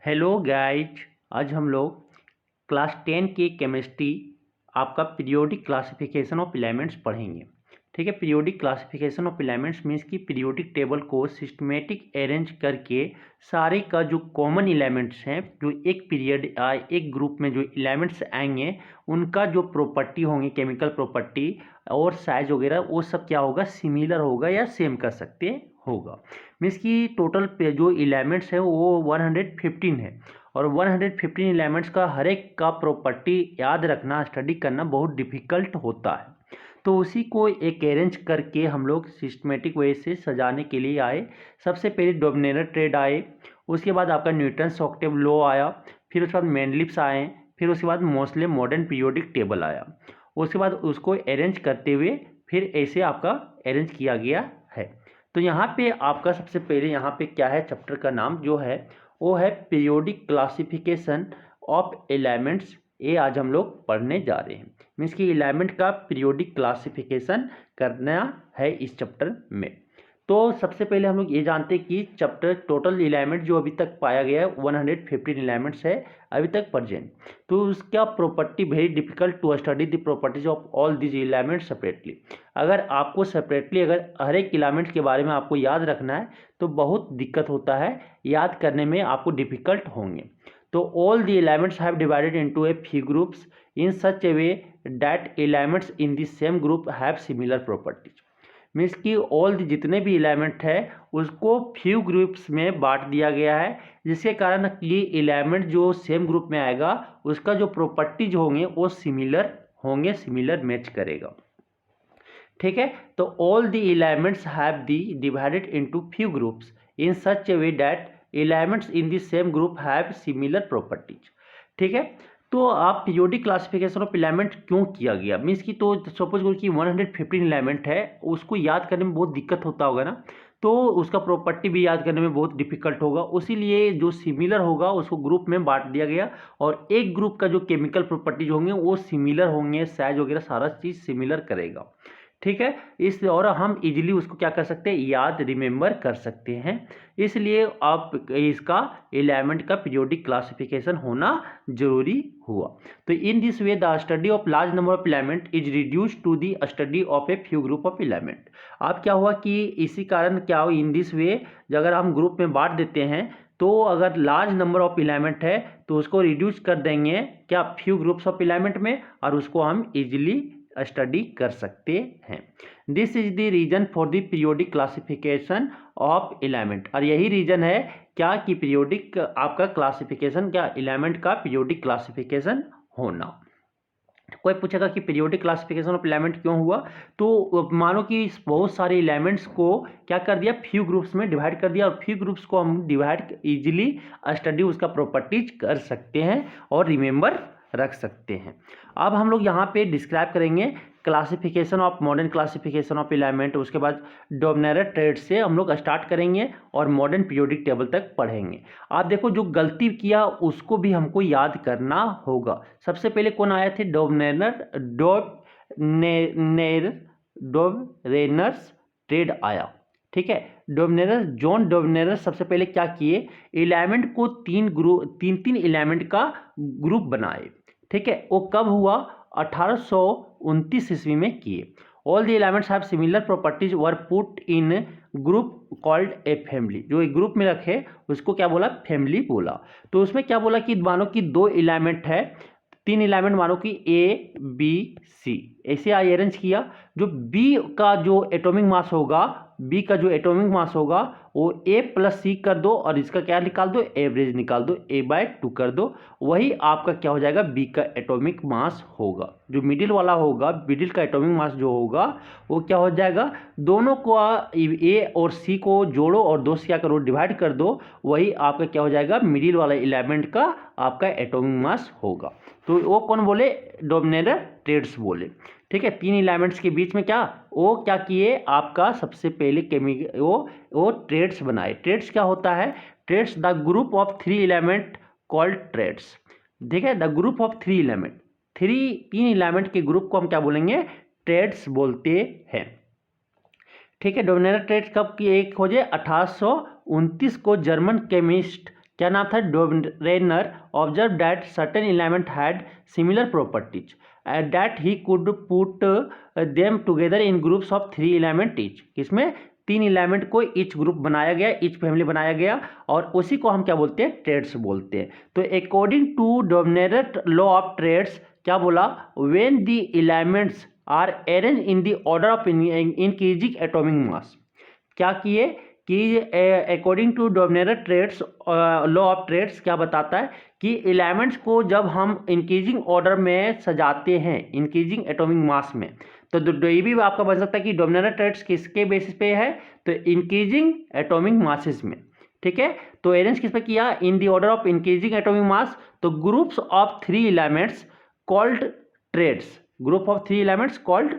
Hello guys. आज हम लोग क्लास 10 की केमिस्ट्री आपका पीरियोडिक क्लासिफिकेशन ऑफ एलिमेंट्स पढ़ेंगे। ठीक है, periodic classification of elements means कि पीरियोडिक टेबल को सिस्टमेटिक अरेंज करके सारे का जो कॉमन एलिमेंट्स हैं, जो एक पीरियड एक ग्रुप में जो एलिमेंट्स आएंगे उनका जो प्रॉपर्टी होंगे, केमिकल प्रॉपर्टी और साइज वगैरह, वो सब क्या होगा, सिमिलर होगा या सेम कर सकते होगा। मीन्स कि टोटल पे जो एलिमेंट्स है वो 115 है और 115 एलिमेंट्स का हर एक का प्रॉपर्टी याद रखना, स्टडी करना बहुत डिफ़िकल्ट होता है। तो उसी को एक अरेंज करके हम लोग सिस्टमेटिक वे से सजाने के लिए आए। सबसे पहले डोमिनेटर ट्रेड आए, उसके बाद आपका न्यूटन्स ऑक्टेव लॉ आया, फिर उसके बाद मेंडलिप्स आए, फिर उसके बाद मोस्टली मॉडर्न पीरियोडिक टेबल आया। उसके बाद उसको अरेंज करते हुए फिर ऐसे आपका अरेंज किया गया है। तो यहाँ पे आपका सबसे पहले यहाँ पे क्या है, चैप्टर का नाम जो है वो है पीरियोडिक क्लासिफिकेशन ऑफ एलिमेंट्स। ये आज हम लोग पढ़ने जा रहे हैं। मीन्स कि एलिमेंट का पीरियोडिक क्लासिफिकेशन करना है इस चैप्टर में। तो सबसे पहले हम लोग ये जानते हैं कि चैप्टर टोटल एलिमेंट जो अभी तक पाया गया है 115 एलिमेंट्स है अभी तक प्रेजेंट। तो उसका property very difficult to study the properties of all these elements separately. अगर आपको सेपरेटली अगर हर एक एलिमेंट के बारे में आपको याद रखना है तो बहुत दिक्कत होता है, याद करने में आपको डिफिकल्ट होंगे। तो all the elements have divided into a few groups in such a way that elements in the same group have similar properties. Means कि ऑल जितने भी एलिमेंट है उसको फ्यू ग्रुप्स में बांट दिया गया है, जिसके कारण ये एलिमेंट जो सेम ग्रुप में आएगा उसका जो प्रॉपर्टीज होंगे वो सिमिलर होंगे, सिमिलर मैच करेगा। ठीक है, तो all the elements have the divided into few groups in such a way that elements in the same group have similar properties. ठीक है, तो आप पीरियोडिक क्लासिफिकेशन ऑफ एलिमेंट क्यों किया गया, मीन्स की तो सपोज करो कि 115 एलिमेंट है, उसको याद करने में बहुत दिक्कत होता होगा ना, तो उसका प्रॉपर्टी भी याद करने में बहुत डिफिकल्ट होगा। उसीलिए जो सिमिलर होगा उसको ग्रुप में बांट दिया गया और एक ग्रुप का जो केमिकल प्रॉपर्टीज होंगे वो सिमिलर होंगे, साइज वगैरह सारा चीज़ सिमिलर करेगा। ठीक है, इस और हम इजीली उसको क्या कर सकते हैं, याद रिमेंबर कर सकते हैं। इसलिए आप इसका एलिमेंट का पीरियोडिक क्लासिफिकेशन होना जरूरी हुआ। तो in this way the study of large number of element is reduce to the study of a few group of element. अब क्या हुआ कि इसी कारण क्या हो, इन दिस वे अगर हम ग्रुप में बांट देते हैं तो अगर लार्ज नंबर ऑफ एलिमेंट है तो उसको रिड्यूस कर देंगे क्या, फ्यू ग्रुप्स ऑफ एलिमेंट में, और उसको हम इजिली स्टडी कर सकते हैं। This is the reason for the periodic classification of element. और यही रीजन है क्या कि पीरियोडिक आपका क्लासिफिकेशन, क्या एलिमेंट का पीरियोडिक क्लासिफिकेशन होना। कोई पूछेगा कि पीरियोडिक क्लासिफिकेशन ऑफ एलिमेंट क्यों हुआ, तो मानो कि बहुत सारे एलिमेंट्स को क्या कर दिया, फ्यू ग्रुप्स में डिवाइड कर दिया और फ्यू ग्रुप्स को हम डिवाइड इजीली स्टडी उसका प्रॉपर्टीज कर सकते हैं और रिमेंबर रख सकते हैं। अब हम लोग यहाँ पे डिस्क्राइब करेंगे classification of modern classification of element, उसके बाद डोमिनेटर ट्रेड से हम लोग स्टार्ट करेंगे और मॉडर्न पीरियोडिक टेबल तक पढ़ेंगे। आप देखो जो गलती किया उसको भी हमको याद करना होगा। सबसे पहले कौन आए थे, डोबरेनर्स ट्रेड आया। ठीक है, जॉन डोबरेनर सबसे पहले क्या किए, एलिमेंट को तीन एलिमेंट का ग्रुप बनाए। ठीक है, वो कब हुआ, 1829 ईस्वी में किए। All the elements have similar properties were put in group called a family. जो एक ग्रुप में रखे उसको क्या बोला, फैमिली बोला। तो उसमें क्या बोला कि मानो कि दो एलिमेंट है, तीन एलिमेंट मानो कि ए बी सी, ऐसे अरेंज किया। जो बी का जो एटॉमिक मास होगा, बी का जो एटॉमिक मास होगा वो ए प्लस सी कर दो और इसका क्या निकाल दो, एवरेज निकाल दो, a/2 कर दो। वही आपका क्या हो जाएगा, बी का एटॉमिक मास होगा। जो मिडिल वाला होगा, मिडिल का एटॉमिक मास जो होगा वो क्या हो जाएगा, दोनों को ए और सी को जोड़ो और दो से क्या करो, डिवाइड कर दो, वही आपका क्या हो जाएगा, मिडिल वाला एलिमेंट का आपका एटॉमिक मास होगा। तो वो कौन बोले, डोमिनेटर ट्रेड्स बोले। ठीक है, तीन एलिमेंट्स के बीच में क्या वो क्या किए, आपका सबसे पहले केमिकल वो ट्रेड्स बनाए। ट्रेड्स क्या होता है, triads the group of three element called triads. ठीक है, the group of three element, तीन एलिमेंट के ग्रुप को हम क्या बोलेंगे, ट्रेड्स बोलते हैं। ठीक है, डोमिनेटर ट्रेड्स कब की एक खोजे, 1829 को जर्मन केमिस्ट क्या नाम था, Dobereiner observe that certain element had similar properties that he could put them together in groups of 3 element each. किसमें 3 एलिमेंट को ईच ग्रुप बनाया गया, ईच फैमिली बनाया गया, और उसी को हम क्या बोलते हैं, ट्रेड्स बोलते हैं। तो according to Dobereiner law of triads क्या बोला, when the elements are arrange in the order of increasing atomic mass. क्या किए कि according to Dobereiner triads law of triads क्या बताता है कि एलिमेंट्स को जब हम इंक्रीजिंग ऑर्डर में सजाते हैं, इंक्रीजिंग एटॉमिक मास में, तो ये भी आपका बन सकता है कि डोबरेनर ट्रेड्स किसके बेसिस पे है, तो इंक्रीजिंग एटॉमिक मासेस में। ठीक है, तो अरेंज किस पे किया, in the order of increasing atomic mass, तो groups of 3 elements called triads, group of 3 elements called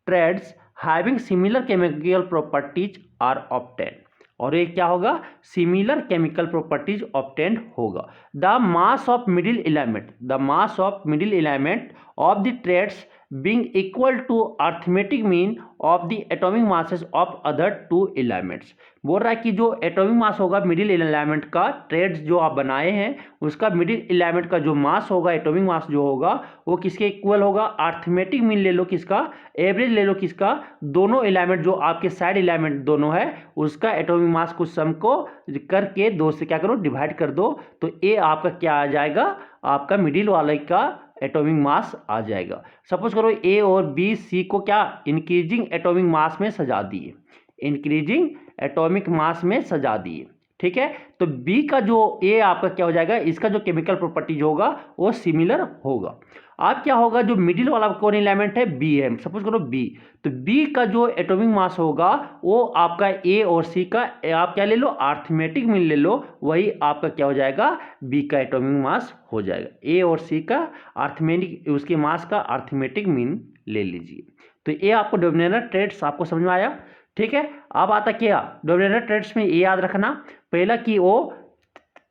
triads having similar chemical properties are obtained. और ये क्या होगा, सिमिलर केमिकल प्रॉपर्टीज ऑब्टेन्ड होगा। The mass of middle element, the mass of middle element of the triads being equal to arithmetic mean of the atomic masses of other 2 elements। बोल रहा है कि जो एटॉमिक मास होगा middle element का, trades जो आप बनाए हैं उसका मिडिल एलिमेंट का जो मास होगा, एटॉमिक मास जो होगा वो किसके इक्वल होगा, अरिथमेटिक मीन ले लो किसका, एवरेज ले लो किसका, दोनों एलिमेंट जो आपके साइड एलिमेंट दोनों है उसका एटॉमिक मास को सम को करके 2 से क्या करो, डिवाइड कर दो, तो ये आपका क्या आ जाएगा, आपका मिडिल वाले का एटॉमिक मास आ जाएगा। सपोज करो ए और बी सी को क्या इंक्रीजिंग एटॉमिक मास में सजा दिए, इंक्रीजिंग एटॉमिक मास में सजा दिए। ठीक है, तो बी का जो ए आपका क्या हो जाएगा, इसका जो केमिकल प्रॉपर्टीज होगा वो सिमिलर होगा। अब क्या होगा, जो मिडिल वाला कौन एलिमेंट है, बी है, सपोज करो बी, तो बी का जो एटॉमिक मास होगा वो आपका ए और सी का आप क्या ले लो, अरिथमेटिक मीन ले लो, वही आपका क्या हो जाएगा, बी का एटॉमिक मास हो जाएगा। ए और सी का अरिथमेटिक, उसके मास का अरिथमेटिक मीन ले लीजिए। तो ये आपको डोबरेनर ट्रेड्स आपको समझ में आया। ठीक है, अब आता क्या, डोबरेनर ट्रेड्स में ये याद रखना, पहला कि वो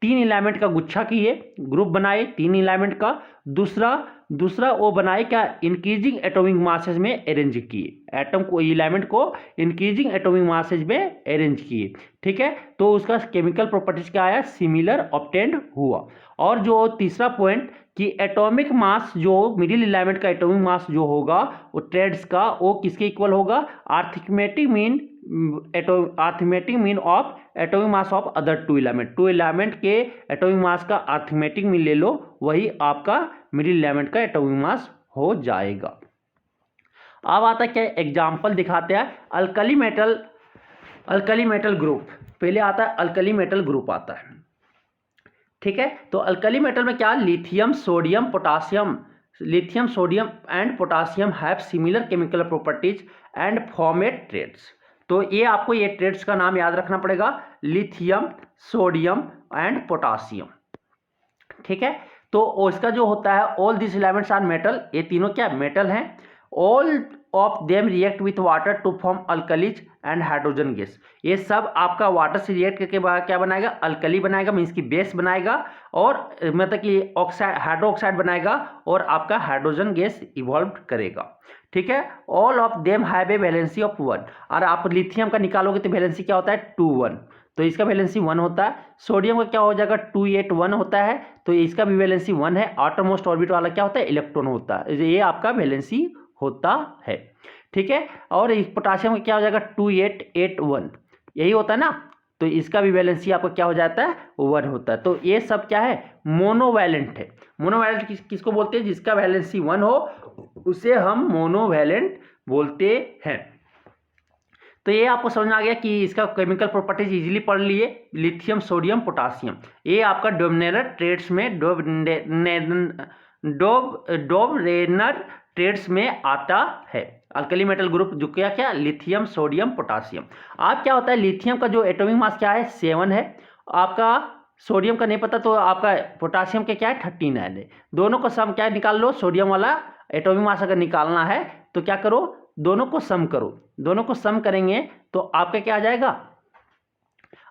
3 एलिमेंट का गुच्छा किए, ग्रुप बनाए 3 एलिमेंट का, दूसरा वो बनाए क्या, इंक्रीजिंग एटॉमिक मासेज में अरेंज किए, एटम को, एलिमेंट को इंक्रीजिंग एटॉमिक मासेज में अरेंज किए। ठीक है, तो उसका केमिकल प्रॉपर्टीज क्या आया, सिमिलर ऑब्टेन्ड हुआ। और जो तीसरा पॉइंट कि एटॉमिक मास, जो मिडिल एलिमेंट का एटॉमिक मास जो होगा वो ट्रेड्स का, वो किसके इक्वल होगा, arithmetic mean of atomic mass of other 2 element, 2 element के एटॉमिक मास का अरिथमेटिक मीन ले लो, वही आपका मिडिल एलिमेंट का एटॉमिक मास हो जाएगा। अब आता क्या, एग्जांपल दिखाते हैं, अल्कली मेटल ग्रुप, पहले आता है अल्कली मेटल ग्रुप आता है। ठीक है, तो अल्कली मेटल में क्या, lithium sodium and potassium have similar chemical properties and form a triads. तो ये आपको ये ट्रेड्स का नाम याद रखना पड़ेगा, लिथियम सोडियम एंड पोटासियम। ठीक है, तो उसका जो होता है, all this elements are metal, ये तीनों क्या मेटल हैं, all of them react with water to form alkalis and hydrogen gas. ये सब आपका वाटर से रिएक्ट करके क्या बनाएगा, अल्कली बनाएगा, मीन्स की बेस बनाएगा, और मतलब कि ऑक्साइड, हाइड्रो ऑक्साइड बनाएगा, और आपका हाइड्रोजन गैस इवॉल्व करेगा। ठीक है, all of them have a valency of 1, और आप लिथियम का निकालोगे तो वैलेंसी क्या होता है, 2 1, तो इसका वैलेंसी 1 होता है। सोडियम का क्या हो जाएगा, 2 8 1 होता है, तो इसका भी वैलेंसी 1 है। आउटरमोस्ट ऑर्बिट वाला क्या होता है, इलेक्ट्रॉन होता है, ये आपका वैलेंसी होता है। ठीक है, और पोटासियम का क्या हो जाएगा, 2 8 8 1, यही होता है ना, तो इसका भी वैलेंसी आपका क्या हो जाता है, 1 होता है। तो ये सब क्या है, मोनोवैलेंट है। मोनोवैलेंट किसको बोलते हैं, जिसका वैलेंसी 1 हो उसे हम मोनोवैलेंट बोलते हैं। तो ये आपको समझ में आ गया कि इसका केमिकल प्रॉपर्टीज इजीली पढ़ लिए, लिथियम सोडियम पोटासियम, ये आपका डोबरेनर ट्रेड्स में डोबरेनर ट्रेड्स में आता है। अल्कली मेटल ग्रुप जो क्या लिथियम सोडियम पोटासियम। अब क्या होता है, लिथियम का जो एटॉमिक मास क्या है, 7 है, आपका सोडियम का नहीं पता तो आपका पोटासियम के क्या है, 39 है। दोनों को सम क्या निकाल लो, सोडियम वाला एटॉमिक मास अगर निकालना है तो क्या करो, दोनों को सम करो, दोनों को सम करेंगे तो आपका क्या आ जाएगा,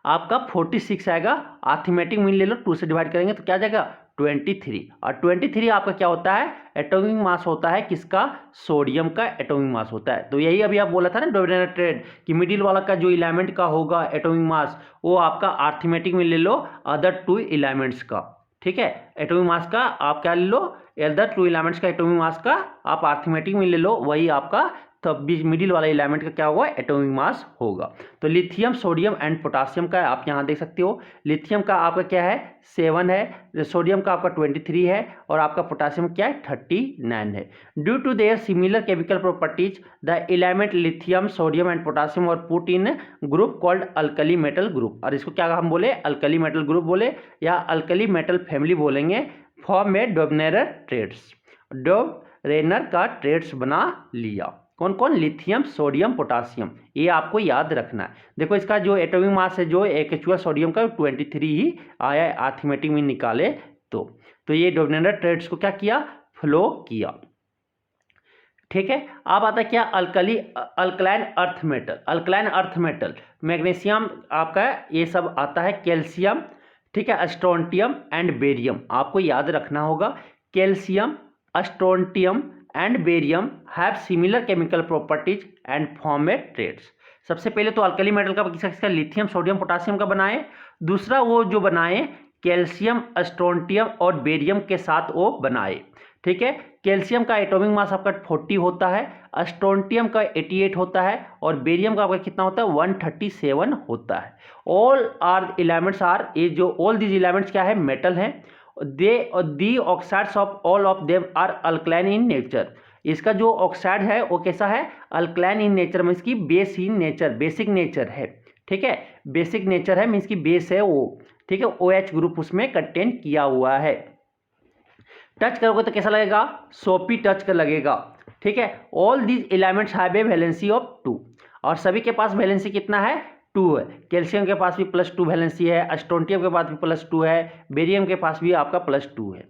आपका 46 आएगा। अरिथमेटिक मीन ले लो, 2 से डिवाइड करेंगे तो क्या आ जाएगा, 23। और 23 आपका क्या होता है, एटॉमिक मास होता है किसका, सोडियम का एटॉमिक मास होता है। तो यही अभी आप बोला था ना डोमिनेटेड कि मिडिल वाला का जो एलिमेंट का होगा एटॉमिक मास वो आपका अरिथमेटिक में ले लो अदर टू एलिमेंट्स का, ठीक है। एटॉमिक मास का आप क्या ले लो, अदर टू एलिमेंट्स का एटॉमिक मास का आप अरिथमेटिक में ले लो, वही आपका तब बीच मिडिल वाला एलिमेंट का क्या होगा, एटॉमिक मास होगा। तो लिथियम सोडियम एंड पोटासियम का आप यहाँ देख सकते हो, लिथियम का आपका क्या है 7 है, सोडियम का आपका 23 है और आपका पोटासियम क्या है 39 है। Due to their similar chemical properties the element lithium sodium and potassium are put in group called alkali metal group, और इसको क्या हम बोले, अल्कली मेटल ग्रुप बोले या अल्कली मेटल फैमिली बोलेंगे। फॉर्म में डोबनेरर ट्रेड्स, डोबरेनर का ट्रेड्स बना लिया। कौन कौन, लिथियम सोडियम पोटासियम, ये आपको याद रखना है। देखो इसका जो एटॉमिक मास है जो एक्चुअल सोडियम का 23 ही आया है अरिथमेटिक में निकाले तो ये डोबनेरर ट्रेड्स को क्या किया, फ्लो किया, ठीक है। अब आता है क्या, alkaline earth metal, alkaline earth metal magnesium आपका ये सब आता है, कैल्शियम, ठीक है, स्ट्रोंटियम एंड बेरियम आपको याद रखना होगा। Calcium, strontium and barium have similar chemical properties and form a triads. सबसे पहले तो अल्कली मेटल का किसका, लिथियम सोडियम पोटासियम का बनाए, दूसरा वो जो बनाए कैल्शियम स्ट्रोंटियम और बेरियम के साथ वो बनाए, ठीक है। कैल्शियम का एटॉमिक मास आपका 40 होता है, स्ट्रोंटियम का 88 होता है और बेरियम का आपका कितना होता है 137 होता है। ऑल आर एलिमेंट्स आर, ये जो ऑल दीज एलिमेंट्स क्या है, मेटल हैं। The oxides of all of them are alkaline in nature, इसका जो ऑक्साइड है वो कैसा है, अल्कलाइन इन नेचर में इसकी base in nature, basic nature है, ठीक है, बेसिक नेचर है मीन्स की बेस है वो, ठीक है, OH ग्रुप उसमें कंटेन किया हुआ है। टच करोगे तो कैसा लगेगा, सोपी टच कर लगेगा, ठीक है। All these elements have a valency of 2, और सभी के पास वैलेंसी कितना है 2 है। कैल्शियम के पास भी +2 वैलेंसी है, स्ट्रोंटियम के पास भी +2 है, बेरियम के पास भी आपका +2 है,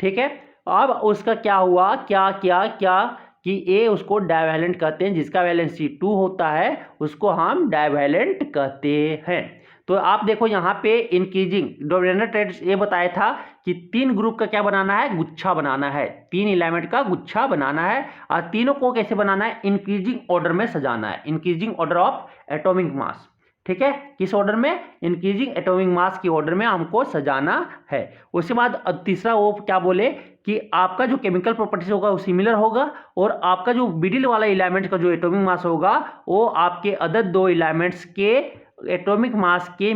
ठीक है। अब उसका क्या हुआ, क्या क्या क्या कि ये उसको डाइवैलेंट कहते हैं, जिसका वैलेंसी 2 होता है उसको हम डाइवैलेंट कहते हैं। तो आप देखो यहाँ पे इंक्रीजिंग डोमिनेंट ट्रेड्स ये बताया था कि 3 ग्रुप का क्या बनाना है, गुच्छा बनाना है, 3 एलिमेंट का गुच्छा बनाना है, और तीनों को कैसे बनाना है, इंक्रीजिंग ऑर्डर में सजाना है, increasing order of atomic mass, ठीक है। किस ऑर्डर में, इंक्रीजिंग एटॉमिक मास की ऑर्डर में हमको सजाना है। उसके बाद तीसरा वो क्या बोले कि आपका जो केमिकल प्रॉपर्टीज होगा वो सिमिलर होगा, और आपका जो मिडिल वाला एलिमेंट का जो एटॉमिक मास होगा वो आपके अदर 2 एलिमेंट्स के एटॉमिक मास के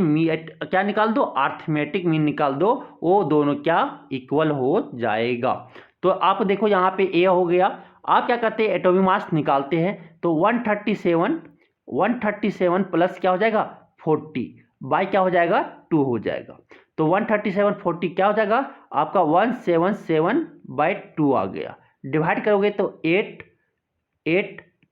क्या निकाल दो, अरिथमेटिक मीन निकाल दो, वो दोनों क्या इक्वल हो जाएगा। तो आप देखो यहाँ पे ए हो गया, आप क्या करते हैं एटॉमिक मास निकालते हैं, तो 137 प्लस क्या हो जाएगा 40 बाई क्या हो जाएगा 2 हो जाएगा। तो 137 40 क्या हो जाएगा आपका 177/2 आ गया। डिवाइड करोगे तो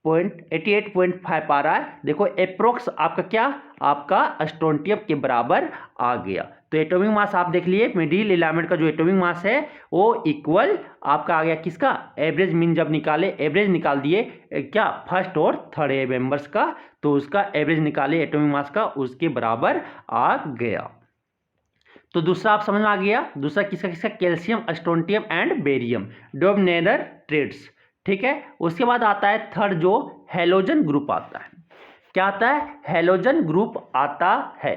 88.5 आ रहा है। देखो अप्रोक्स आपका क्या, आपका स्ट्रोंटियम के बराबर आ गया। तो एटॉमिक मास आप देख लिए, मिडिल एलिमेंट का जो एटॉमिक मास है वो इक्वल आपका आ गया किसका, एवरेज मीन जब निकाले, एवरेज निकाल दिए क्या फर्स्ट और थर्ड मेंबर्स का, तो उसका एवरेज निकाले एटॉमिक मास का, उसके बराबर आ गया। तो दूसरा आप समझ में आ गया, दूसरा किसका किसका, calcium strontium and barium, Dobereiner triads, ठीक है। उसके बाद आता है थर्ड जो हैलोजन ग्रुप आता है। क्या आता है, हैलोजन ग्रुप आता है,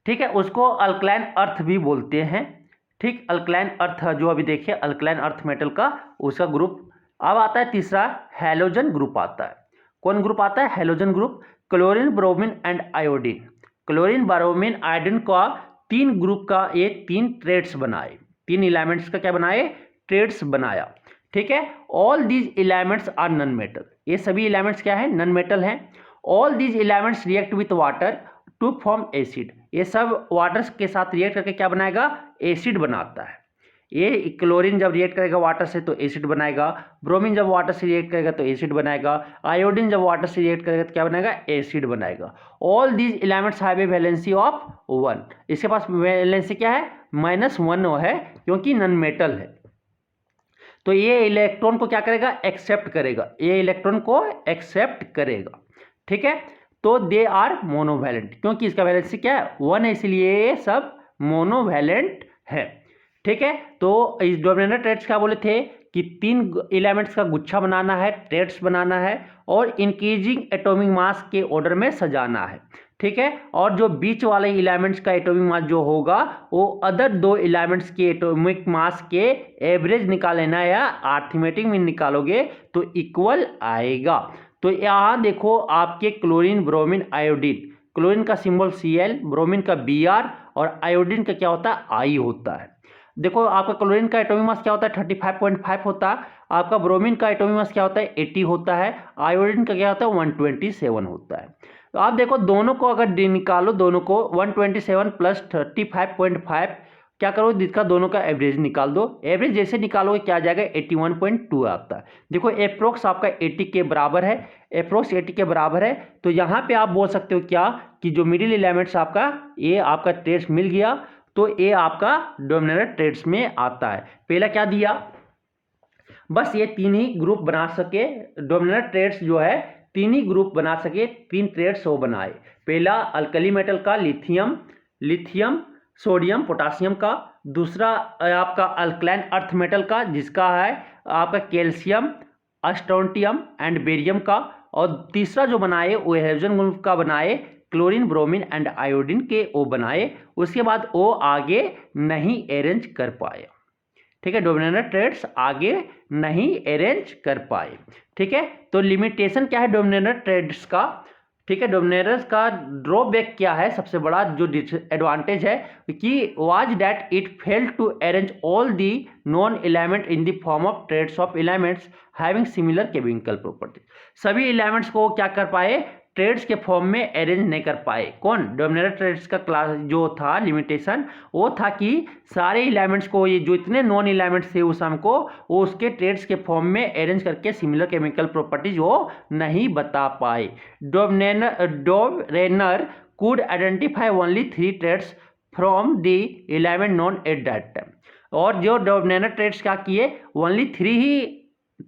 ठीक है। उसको अल्कलाइन अर्थ भी बोलते हैं, ठीक, अल्कलाइन अर्थ जो अभी देखिए अल्कलाइन अर्थ मेटल का उसका ग्रुप। अब आता है तीसरा हैलोजन ग्रुप आता है। कौन ग्रुप आता है, halogen group, chlorine bromine and iodine. Chlorine bromine iodine का 3 ग्रुप का ये 3 ट्रेड्स बनाए, 3 एलिमेंट्स का क्या बनाए, ट्रेड्स बनाया, ठीक है। All these elements are non metal, ये सभी एलिमेंट्स क्या है, नॉन मेटल हैं। All these elements react with water to form acid, ये सब वाटर के साथ रिएक्ट करके क्या बनाएगा, एसिड बनाता है। ये क्लोरीन जब रिएक्ट करेगा वाटर से तो एसिड बनाएगा, ब्रोमीन जब वाटर से रिएक्ट करेगा तो एसिड बनाएगा, आयोडीन जब वाटर से रिएक्ट करेगा तो क्या बनाएगा, एसिड बनाएगा। All these elements have a valency of 1, इसके पास वैलेंसी क्या है -1 है क्योंकि नॉन मेटल है। तो ये इलेक्ट्रॉन को क्या करेगा, एक्सेप्ट करेगा, ये इलेक्ट्रॉन को एक्सेप्ट करेगा, ठीक है। तो दे आर मोनोवैलेंट, क्योंकि इसका वैलेंसी क्या है 1 है, इसलिए ये सब मोनोवैलेंट है। ठीक है, तो इस डोमिनेंट ट्रेड्स क्या बोले थे कि 3 एलिमेंट्स का गुच्छा बनाना है, ट्रेड्स बनाना है और इंक्रीजिंग एटॉमिक मास के ऑर्डर में सजाना है। ठीक है, और जो बीच वाले एलिमेंट्स का एटॉमिक मास जो होगा वो अदर 2 एलिमेंट्स के एटॉमिक मास के एवरेज निकाल लेना, या अरिथमेटिक में निकालोगे तो इक्वल आएगा। तो यहाँ देखो आपके क्लोरीन, ब्रोमीन, आयोडीन, क्लोरीन का सिंबल Cl, ब्रोमीन का Br और आयोडीन का क्या होता है I होता है। देखो आपका क्लोरीन का एटॉमिक मास क्या होता है 35.5 होता है, आपका ब्रोमीन का एटॉमिक मास क्या होता है 80 होता है, आयोडीन का क्या होता है 127 होता है। तो आप देखो दोनों को अगर निकालो, दोनों को 127 प्लस 35.5 क्या करो, जिसका दोनों का एवरेज निकाल दो। एवरेज जैसे निकालोगे क्या आ जाएगा 81.2 आता है। देखो अप्रोक्स आपका 80 के बराबर है, अप्रोक्स 80 के बराबर है। तो यहाँ पे आप बोल सकते हो क्या कि जो मिडिल एलिमेंट्स आपका ये आपका ट्रेड्स मिल गया, तो ये आपका डोमिनेंट ट्रेड्स में आता है। पहला क्या दिया, बस ये 3 ही ग्रुप बना सके, डोमिनेंट ट्रेड्स जो है 3 ही ग्रुप बना सके, 3 ट्रेड्स वो बनाए। पहला अल्कली मेटल का लिथियम सोडियम पोटासियम का, दूसरा आपका अल्कलाइन अर्थ मेटल का जिसका है आपका कैल्शियम स्ट्रोंटियम एंड बेरियम का, और तीसरा जो बनाए वो हाइड्रोजन ग्रुप का बनाए, क्लोरीन, ब्रोमीन एंड आयोडीन के वो बनाए। उसके बाद वो आगे नहीं अरेंज कर पाए। ठीक है, डोमिनेंट ट्रेड्स आगे नहीं अरेंज कर पाए। ठीक है, तो लिमिटेशन क्या है डोमिनेंट ट्रेड्स का। ठीक है, डोमिनेंस का ड्रॉबैक क्या है, सबसे बड़ा जो डिसएडवांटेज है कि was that it failed to arrange all the known element in the form of triads of elements having similar chemical properties. सभी एलिमेंट्स को क्या कर पाए, ट्रेड्स के फॉर्म में अरेंज नहीं कर पाए। कौन, डोमिनेंट ट्रेड्स का क्लास जो था लिमिटेशन वो था कि सारे एलिमेंट्स को, ये जो इतने नॉन एलिमेंट्स थे उस हमको, वो उसके ट्रेड्स के फॉर्म में अरेंज करके सिमिलर केमिकल प्रॉपर्टीज वो नहीं बता पाए। डोबरेनर could identify only 3 traits from the 11 known at that time। और जो डोमिनेंट ट्रेड्स क्या किए, ओनली 3 ही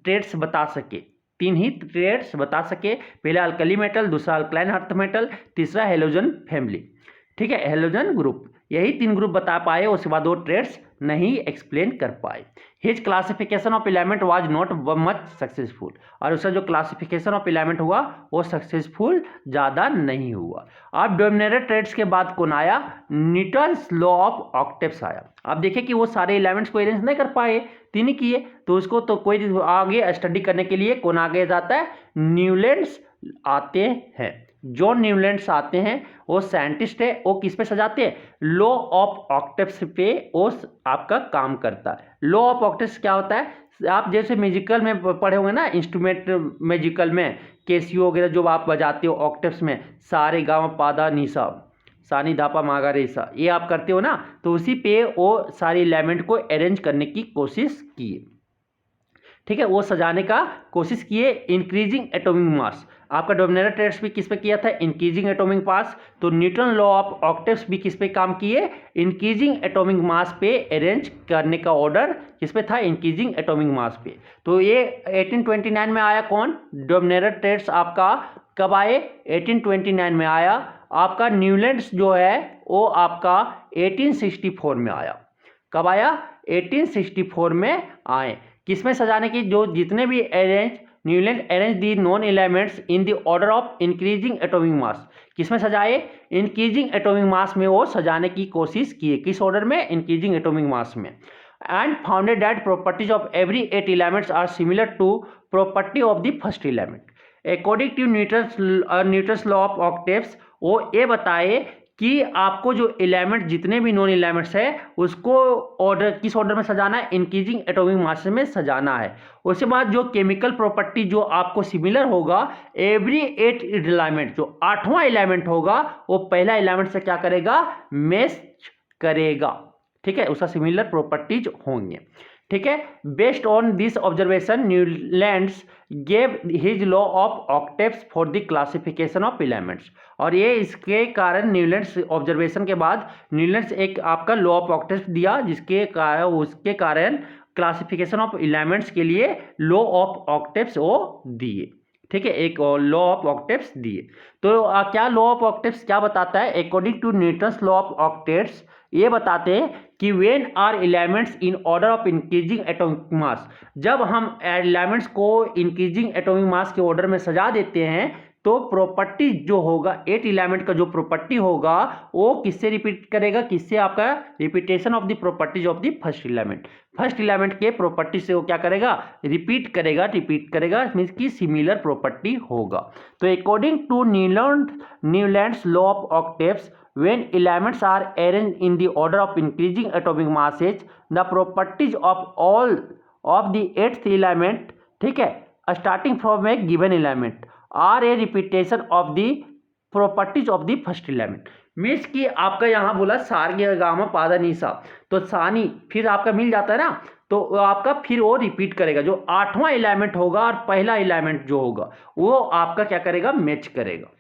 ट्रेड्स बता सके, 3 ही ट्रेड्स बता सके। पहला अल्कली मेटल, दूसरा अल्कलाइन अर्थ मेटल, तीसरा हेलोजन फैमिली। ठीक है, हेलोजन ग्रुप, यही 3 ग्रुप बता पाए, उसके बाद वो ट्रेड्स नहीं एक्सप्लेन कर पाए। His classification of element was not much successful, और उसका जो क्लासिफिकेशन ऑफ एलिमेंट हुआ वो सक्सेसफुल ज़्यादा नहीं हुआ। अब डोमिनेंट ट्रेड्स के बाद कौन आया, न्यूटन्स लॉ ऑफ ऑक्टेव्स आया। अब देखिए कि वो सारे एलिमेंट्स को अरेंज नहीं कर पाए, 3 ही किए, तो उसको तो कोई आगे स्टडी करने के लिए कौन आगे जाता है, न्यूलैंड्स आते हैं। जो न्यूलैंड्स आते हैं वो साइंटिस्ट है, वो किस पे सजाते हैं, लॉ ऑफ ऑक्टेव्स पे वो आपका काम करता है। लॉ ऑफ ऑक्टेव्स क्या होता है, आप जैसे म्यूजिकल में पढ़े होंगे ना, इंस्ट्रूमेंट म्यूजिकल में कैसियो वगैरह जो आप बजाते हो ऑक्टेव्स में, सारे गा मा पा धा नी सा, सानी धापा मागा रे सा, ये आप करते हो ना, तो उसी पे वो सारे एलिमेंट को अरेंज करने की कोशिश की। ठीक है, वो सजाने का कोशिश किए। इंक्रीजिंग एटॉमिक मास, आपका डोमिनेंट ट्रेड्स भी किस पे किया था, इंक्रीजिंग एटॉमिक मास। तो न्यूटन लॉ ऑफ ऑक्टेव्स भी किस पे काम किए, इंक्रीजिंग एटॉमिक मास पे अरेंज करने का ऑर्डर किस पे था, इंक्रीजिंग एटॉमिक मास पे। तो ये 1829 में आया कौन, डोमिनेंट ट्रेड्स आपका कब आए, 1829 में आया। आपका न्यूलैंड्स जो है वो आपका 1864 में आया। कब आया, 1864 में आए। किसमें सजाने की, जो जितने भी Newland arrange the known elements in the order of increasing atomic mass, किसमें सजाए, इंक्रीजिंग एटॉमिक मास में वो सजाने की कोशिश किए। किस ऑर्डर में, इंक्रीजिंग एटॉमिक मास में। And founded that properties of every 8 elements are similar to property of the first element according to Newton's law of octaves. वो ये बताए कि आपको जो एलिमेंट जितने भी नॉन एलिमेंट्स है उसको ऑर्डर किस ऑर्डर में सजाना है, इंक्रीजिंग एटॉमिक मास में सजाना है। उसके बाद जो केमिकल प्रॉपर्टी जो आपको सिमिलर होगा, एवरी 8 एलिमेंट, जो 8वां एलिमेंट होगा वो पहला एलिमेंट से क्या करेगा, मैच करेगा। ठीक है, उसका सिमिलर प्रॉपर्टीज होंगे। ठीक है, based on this observation Newlands gave his law of octaves for the classification of elements. और ये इसके कारण न्यूलैंड्स ऑब्जर्वेशन के बाद न्यूलैंड्स एक आपका लॉ ऑफ ऑक्टेव्स दिया, जिसके कारण उसके कारण क्लासिफिकेशन ऑफ एलिमेंट्स के लिए लॉ ऑफ ऑक्टेव्स वो दिए। ठीक है, एक लॉ ऑफ ऑक्टेव्स दिए। तो क्या लॉ ऑफ ऑक्टेव्स क्या बताता है, according to Newton's law of octaves ये बताते हैं कि when are elements in order of increasing atomic mass, जब हम एलिमेंट्स को इंक्रीजिंग एटॉमिक मास के ऑर्डर में सजा देते हैं तो प्रॉपर्टी जो होगा 8 एलिमेंट का जो प्रॉपर्टी होगा वो किससे रिपीट करेगा, किससे, आपका repetition of the properties of the first element, first element के प्रॉपर्टी से वो क्या करेगा, रिपीट करेगा मीन्स की सिमिलर प्रॉपर्टी होगा। तो according to Newlands law of octaves, when elements are arranged in the order of increasing atomic masses, the properties of all of the 8th element, ठीक है, starting from a given element are a repetition of the properties of the first element। Means कि आपका यहाँ बोला सार्ग gamma पादा निशा, तो सानी फिर आपका मिल जाता है ना, तो आपका फिर वो रिपीट करेगा, जो 8वां एलिमेंट होगा और पहला एलिमेंट जो होगा वो आपका क्या करेगा, मैच करेगा।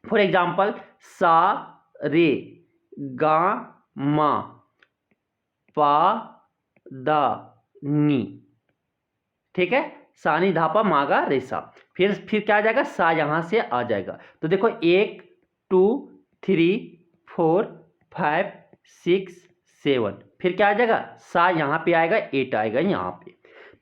फॉर एग्जाम्पल सा रे गा मा पा दा नी, ठीक है, सानी धापा मागा रेसा, फिर क्या आ जाएगा, सा यहां से आ जाएगा। तो देखो 1 2 3 4 5 6 7, फिर क्या आ जाएगा, सा यहाँ पे आएगा, 8 आएगा यहाँ पे।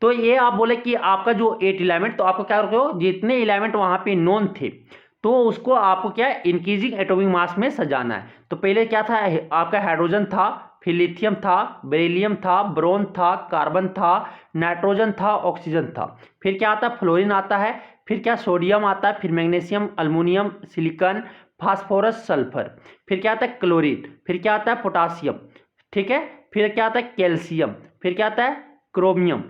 तो ये आप बोले कि आपका जो 8 एलिमेंट, तो आपको क्या रखो, जितने एलिमेंट वहां पे नोन थे तो उसको आपको क्या इंक्रीजिंग एटॉमिक मास में सजाना है। तो पहले क्या था, आपका हाइड्रोजन था, फिर लिथियम था, बेरिलियम था, ब्रोन था, कार्बन था, नाइट्रोजन था, ऑक्सीजन था, फिर क्या आता है, फ्लोरीन आता है, फिर क्या सोडियम आता है, फिर magnesium, aluminium, silicon, phosphorus, sulphur, फिर क्या आता है क्लोरीन, फिर क्या आता है पोटासियम, ठीक है, फिर क्या आता है कैल्शियम, फिर क्या आता है क्रोमियम,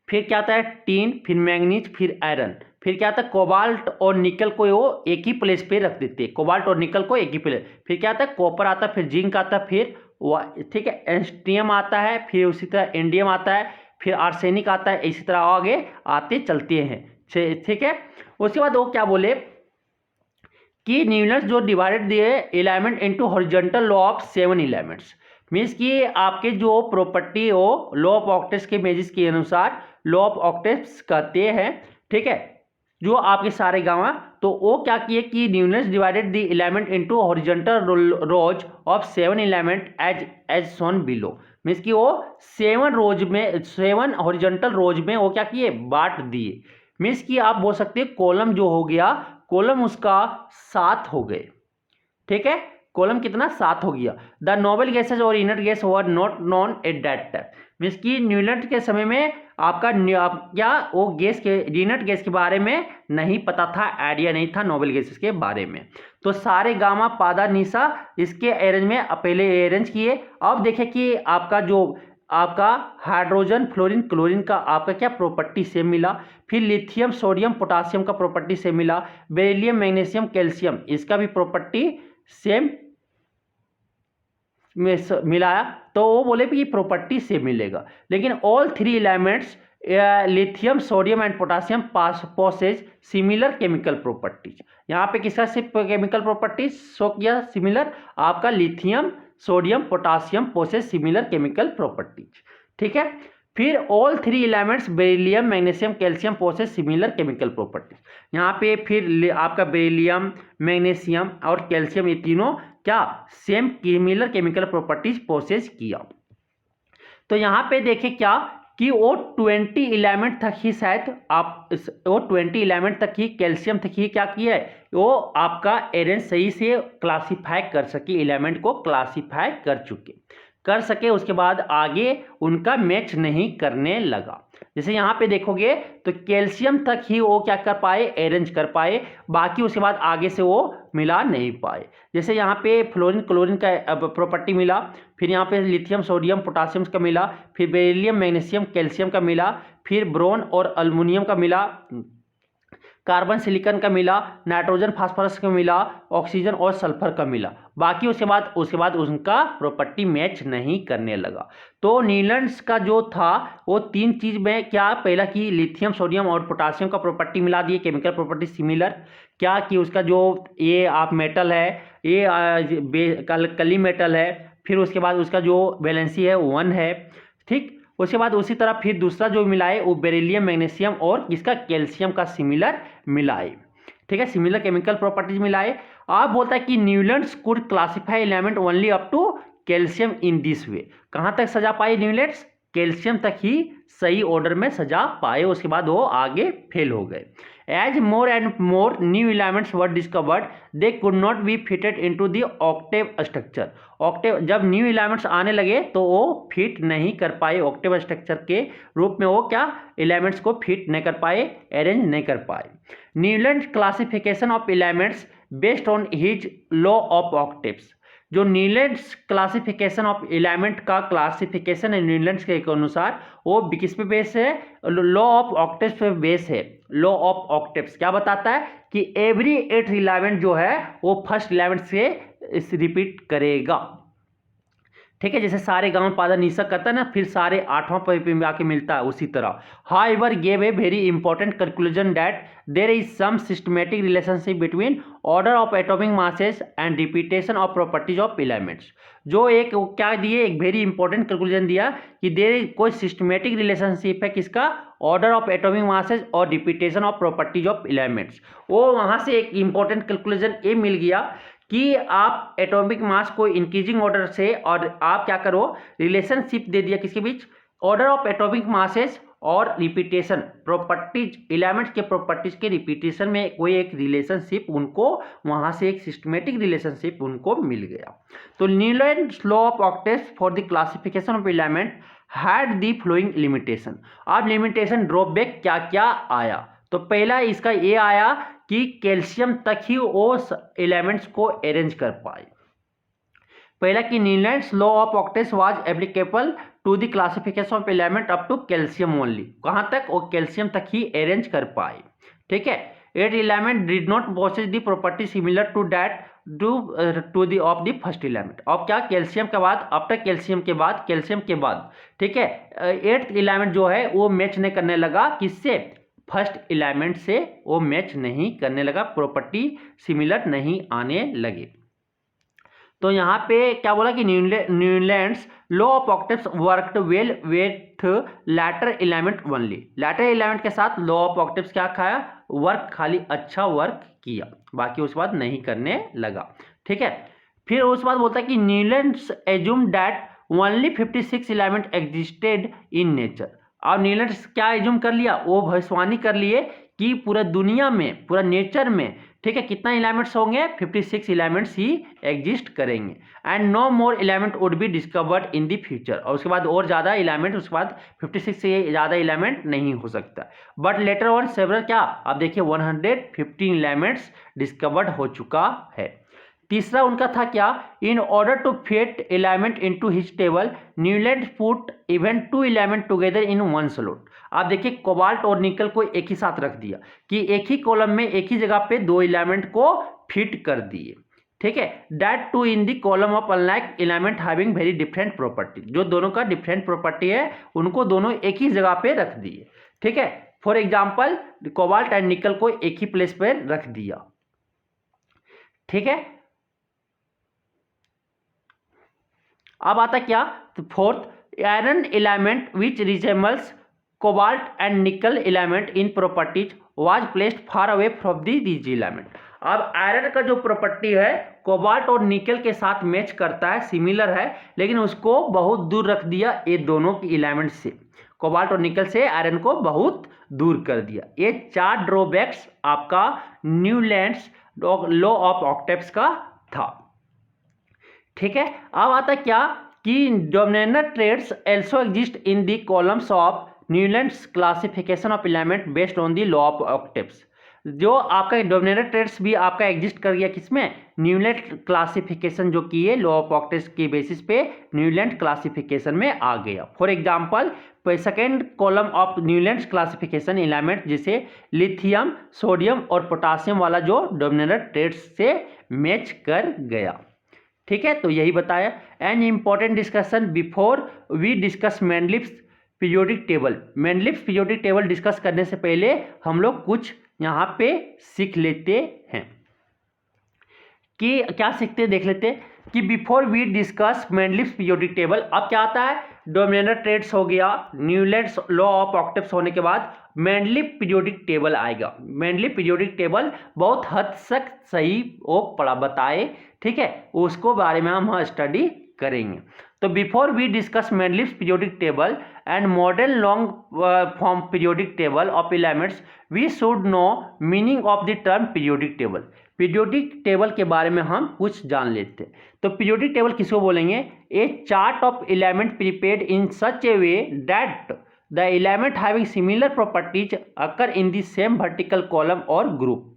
फिर क्या आता है टीन, फिर मैंगनीज, फिर आयरन, फिर क्या आता है कोबाल्ट और निकल को वो एक ही प्लेस पे रख देते हैं, कोबाल्ट और निकल को एक ही प्लेस, फिर क्या आता है कॉपर आता है, फिर जिंक आता है, फिर ठीक है एस्टियम आता है, फिर उसी तरह इंडियम आता है, फिर आर्सेनिक आता है, इसी तरह आगे आते चलते हैं, ठीक है। उसके बाद वो क्या बोले कि न्यूलैंड्स जो डिवाइडेड दिए element into horizontal law of 7 elements, means कि आपके जो प्रॉपर्टी हो लॉ ऑफ ऑक्टेव्स के मेजिस के अनुसार लॉ ऑफ ऑक्टेव्स कहते हैं, ठीक है, जो आपके सारे गाँव, तो वो क्या किए कि Newlands divided the element into horizontal rows of 7 element as shown below, means कि वो 7 रोज में 7 हॉरिजॉन्टल रोज में वो क्या किए बांट दिए, मीन्स कि आप बोल सकते हैं कॉलम जो हो गया, कॉलम उसका 7 हो गए, ठीक है, कॉलम कितना 7 हो गया। द नोबल गैसेज और inert gas were not known at that time, means कि न्यूलैंड के समय में आपका क्या वो गैस के इनर्ट गैस के बारे में नहीं पता था, आइडिया नहीं था नोबल गैसेस के बारे में। तो सारे गामा पादा निशा इसके अरेंज में पहले अरेंज किए। अब देखें कि आपका जो आपका हाइड्रोजन, फ्लोरीन, क्लोरीन का आपका क्या प्रॉपर्टी सेम मिला, फिर लिथियम, सोडियम, पोटासियम का प्रॉपर्टी सेम मिला, बेरिलियम, मैग्नीशियम, कैल्शियम इसका भी प्रॉपर्टी सेम में मिलाया, तो वो बोले कि प्रॉपर्टी सेम मिलेगा। लेकिन all 3 elements lithium, sodium and potassium possess similar chemical properties. यहाँ पे किसका से केमिकल प्रॉपर्टीज शो किया सिमिलर, आपका lithium, sodium, potassium possess similar chemical properties, ठीक है। फिर all 3 elements beryllium, magnesium, calcium possess similar chemical properties. यहाँ पे फिर आपका बेरिलियम, मैग्नीशियम और कैल्शियम ये तीनों क्या सेम सिमिलर केमिकल प्रॉपर्टीज पोसेज किया। तो यहाँ पे देखें क्या कि वो 20 एलिमेंट तक ही शायद आप वो 20 एलिमेंट तक ही कैल्शियम तक ही क्या किया है, वो आपका अरेंज सही से क्लासीफाई कर सके, एलिमेंट को क्लासीफाई कर सके, उसके बाद आगे उनका मैच नहीं करने लगा। जैसे यहाँ पे देखोगे तो कैल्शियम तक ही वो क्या कर पाए, अरेंज कर पाए, बाकी उसके बाद आगे से वो मिला नहीं पाए। जैसे यहाँ पे फ्लोरीन, क्लोरीन का प्रॉपर्टी मिला, फिर यहाँ पे लिथियम, सोडियम, पोटासियम का मिला, फिर बेरिलियम, मैग्नीशियम, कैल्शियम का मिला, फिर ब्रोन और अल्मुनियम का मिला, कार्बन, सिलिकॉन का मिला, नाइट्रोजन, फास्फोरस का मिला, ऑक्सीजन और सल्फर का मिला। बाकी उसके बाद उनका प्रॉपर्टी मैच नहीं करने लगा। तो न्यूलैंड्स का जो था वो 3 चीज में क्या, पहला कि लिथियम, सोडियम और पोटासियम का प्रॉपर्टी मिला दिए, केमिकल प्रॉपर्टी सिमिलर, क्या कि उसका जो ये आप मेटल है ये कली मेटल है, फिर उसके बाद उसका जो वैलेंसी है 1 है, ठीक। उसके बाद उसी तरह फिर दूसरा जो मिलाए वो बेरिलियम, मैग्नीशियम और इसका कैल्शियम का सिमिलर मिलाए, ठीक है, सिमिलर केमिकल प्रॉपर्टीज मिलाए। आप बोलता है कि Newlands could classify element only up to calcium in this way. कहाँ तक सजा पाए न्यूलैंड्स? कैल्शियम तक ही सही ऑर्डर में सजा पाए, उसके बाद वो आगे फेल हो गए। As more and more new elements were discovered they could not be fitted into the octave structure. Octave, जब न्यू एलिमेंट्स आने लगे तो वो फिट नहीं कर पाए ऑक्टेव स्ट्रक्चर के रूप में, वो क्या एलिमेंट्स को फिट नहीं कर पाए, अरेंज नहीं कर पाए। Newland classification of elements based on his law of octaves. जो न्यूलैंड्स क्लासिफिकेशन ऑफ एलिमेंट का क्लासिफिकेशन है न्यूलैंड्स के अनुसार, वो किस पे बेस है? लॉ ऑफ ऑक्टेव्स पे बेस है। लॉ ऑफ ऑक्टेव्स क्या बताता है कि एवरी 8 एलिमेंट जो है वो फर्स्ट एलिमेंट से रिपीट करेगा। ठीक है, जैसे सारे गांव पादा निशा करता है ना, फिर सारे 8वां पे आके मिलता है, उसी तरह। However gave a very important conclusion that there is some systematic relationship between order of atomic masses and repetition of properties of elements. जो एक क्या दिए, एक वेरी इंपॉर्टेंट कंक्लूजन दिया कि देयर कोई सिस्टमैटिक रिलेशनशिप है किसका? ऑर्डर ऑफ एटॉमिक मासेस और repetition of properties of elements. वो वहां से एक इंपॉर्टेंट कंक्लूजन ये मिल गया कि आप एटॉमिक मास को इंक्रीजिंग ऑर्डर से, और आप क्या करो, रिलेशनशिप दे दिया किसके बीच? ऑर्डर ऑफ एटॉमिक मासेस और रिपीटेशन प्रॉपर्टीज, एलिमेंट्स के प्रॉपर्टीज के रिपीटेशन में कोई एक रिलेशनशिप उनको, वहां से एक सिस्टमेटिक रिलेशनशिप उनको मिल गया। तो Newlands law of octaves for the classification of element had the flowing limitation. अब लिमिटेशन ड्रॉबैक क्या क्या आया? तो पहला इसका ये आया कि कैल्शियम तक ही वो एलिमेंट्स को अरेंज कर पाए। पहला कि Newlands law of octaves was applicable to the classification of element up to calcium only. कहाँ तक? वो कैल्शियम तक ही अरेंज कर पाए। ठीक है, 8 element did not possess the property similar to that to the of the first element. अब क्या? कैल्शियम के बाद, आफ्टर कैल्शियम के बाद ठीक है, 8th एलिमेंट जो है वो मैच नहीं करने लगा किससे? फर्स्ट एलिमेंट से वो मैच नहीं करने लगा, प्रॉपर्टी सिमिलर नहीं आने लगे। तो यहाँ पे क्या बोला कि Newlands law of octaves worked well with latter element only. Latter element के साथ लॉ ऑफ ऑक्टेव्स क्या खाया? वर्क, खाली अच्छा वर्क किया, बाकी उसके बाद नहीं करने लगा। ठीक है, फिर उसके बाद बोलता है कि Newlands assume that only 56 element existed in nature. और न्यूलैंड्स क्या एज्यूम कर लिया? वो भविष्यवाणी कर लिए कि पूरा दुनिया में, पूरा नेचर में, ठीक है, कितना एलिमेंट्स होंगे? 56 एलिमेंट्स ही एग्जिस्ट करेंगे। And no more element would be discovered in the future. और उसके बाद और ज़्यादा एलिमेंट, उसके बाद 56 से ज़्यादा एलिमेंट नहीं हो सकता। बट लेटर ऑन सेवरल क्या, आप देखिए 115 एलिमेंट्स डिस्कवर्ड हो चुका है। तीसरा उनका था क्या? In order to fit element into his table Newland put even 2 element together in one slot. आप देखिए कोबाल्ट और निकल को एक ही साथ रख दिया कि एक ही कॉलम में एक ही जगह पे 2 एलिमेंट को फिट कर दिए। ठीक है, that two in the column of unlike element having very different property. जो दोनों का डिफरेंट प्रॉपर्टी है उनको दोनों एक ही जगह पे रख दिए। ठीक है, फॉर एग्जाम्पल कोबाल्ट एंड निकल को एक ही प्लेस पे रख दिया। ठीक है, अब आता क्या? तो fourth, iron element which resembles cobalt and निकल element in properties was placed far away from these element. अब आयरन का जो प्रॉपर्टी है कोबाल्ट और निकल के साथ मैच करता है, सिमिलर है, लेकिन उसको बहुत दूर रख दिया ये दोनों की एलिमेंट से। कोबाल्ट और निकल से आयरन को बहुत दूर कर दिया। ये 4 ड्रॉबैक्स आपका न्यूलैंड्स लॉ ऑफ ऑक्टेव्स का था। ठीक है, अब आता क्या कि dominant trades also exist in the columns of Newlands classification of element based on the law of octaves. जो आपका डोमिनेंट ट्रेड्स भी आपका एग्जिस्ट कर गया किसमें? न्यूलैंड क्लासिफिकेशन जो की है लॉ ऑफ ऑक्टेव्स के बेसिस पे न्यूलैंड क्लासिफिकेशन में आ गया। For example second column of Newland classification element जैसे लिथियम, सोडियम और पोटासियम वाला जो डोमिनेंट ट्रेड्स से मैच कर गया। ठीक है, तो यही बताया। An important discussion before we discuss Mendeleev's periodic table. Mendeleev's periodic table discuss करने से पहले हम लोग कुछ यहाँ पे सीख लेते हैं कि क्या सीखते हैं, देख लेते हैं। कि before we discuss Mendeleev's periodic table, अब क्या आता है, डोमिनेटर ट्रेड्स हो गया, न्यूलैंड्स लॉ ऑफ ऑक्टेव्स होने के बाद मेंडलीव पीरियोडिक टेबल आएगा। मेंडलीव पीरियोडिक टेबल बहुत हद तक सही वो बताए, ठीक है, उसको बारे में हम स्टडी करेंगे। तो before we discuss Mendeleev's periodic table and modern long form periodic table of elements, we should know meaning of the term periodic table. Periodic table के बारे में हम कुछ जान लेते हैं। तो पीरियोडिक टेबल किसको बोलेंगे, a chart of element prepared in such a way that the element having similar properties occur in the same vertical column और ग्रुप।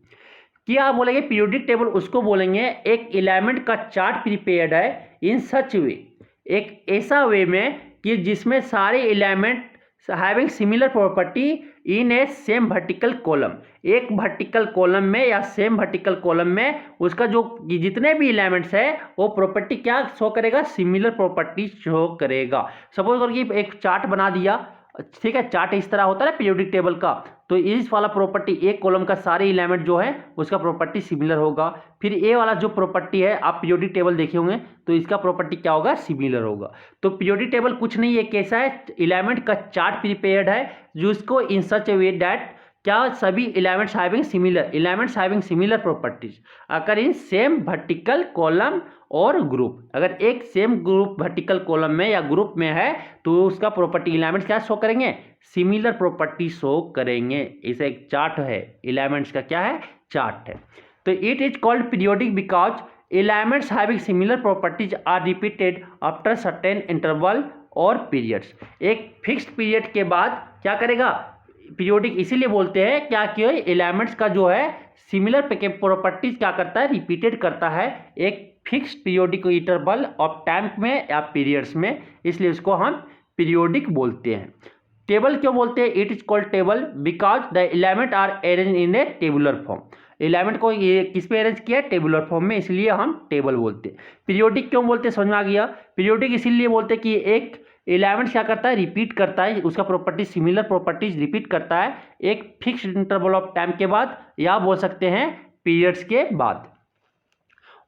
क्या बोलेंगे, पीरियोडिक टेबल उसको बोलेंगे एक एलिमेंट का चार्ट प्रिपेयर्ड है इन सच वे, एक ऐसा वे में कि जिसमें सारे element having similar property in A same vertical column, एक वर्टिकल कॉलम में या सेम वर्टिकल कॉलम में उसका जो जितने भी एलिमेंट्स है वो प्रॉपर्टी क्या शो करेगा, सिमिलर प्रॉपर्टी शो करेगा। सपोज करिए एक चार्ट बना दिया, ठीक है, चार्ट इस तरह होता है पीरियोडिक टेबल का, तो इस वाला प्रॉपर्टी एक कॉलम का सारे एलिमेंट जो है उसका प्रॉपर्टी सिमिलर होगा। फिर ए वाला जो प्रॉपर्टी है, आप पीरियोडिक टेबल देखे होंगे तो इसका प्रॉपर्टी क्या होगा, सिमिलर होगा। तो पीरियोडिक टेबल कुछ नहीं है, कैसा है, एलिमेंट का चार्ट प्रिपेयर्ड है जिसको इन सच ए वे दैट क्या सभी एलिमेंट्स हैविंग सिमिलर प्रॉपर्टीज अगर इन सेम वर्टिकल कॉलम और ग्रुप, अगर एक सेम ग्रुप वर्टिकल कॉलम में या ग्रुप में है तो उसका प्रॉपर्टी एलिमेंट्स क्या शो करेंगे, सिमिलर प्रॉपर्टी शो करेंगे। इसे एक चार्ट है, एलिमेंट्स का क्या है, चार्ट है। तो it is called periodic because elements having similar properties are repeated after certain interval और पीरियड्स। एक फिक्स्ड पीरियड के बाद क्या करेगा, पीरियोडिक इसीलिए बोलते हैं क्या कि एलिमेंट्स का जो है सिमिलर प्रॉपर्टीज क्या करता है, रिपीटेड करता है एक fixed periodic interval of time में या पीरियड्स में, इसलिए उसको हम पीरियोडिक बोलते हैं। टेबल क्यों बोलते हैं, it is called table because the element are arrange in a tabular form. Element को ये किस पे अरेंज किया है, टेबुलर फॉर्म में, इसलिए हम टेबल बोलते हैं। पीरियोडिक क्यों बोलते हैं, समझ में आ गया। पीरियोडिक इसीलिए बोलते हैं कि एक एलिमेंट क्या करता है, रिपीट करता है, उसका प्रॉपर्टी सिमिलर प्रॉपर्टीज रिपीट करता है एक फिक्स्ड इंटरवल ऑफ टाइम के बाद, या बोल सकते हैं पीरियड्स के बाद।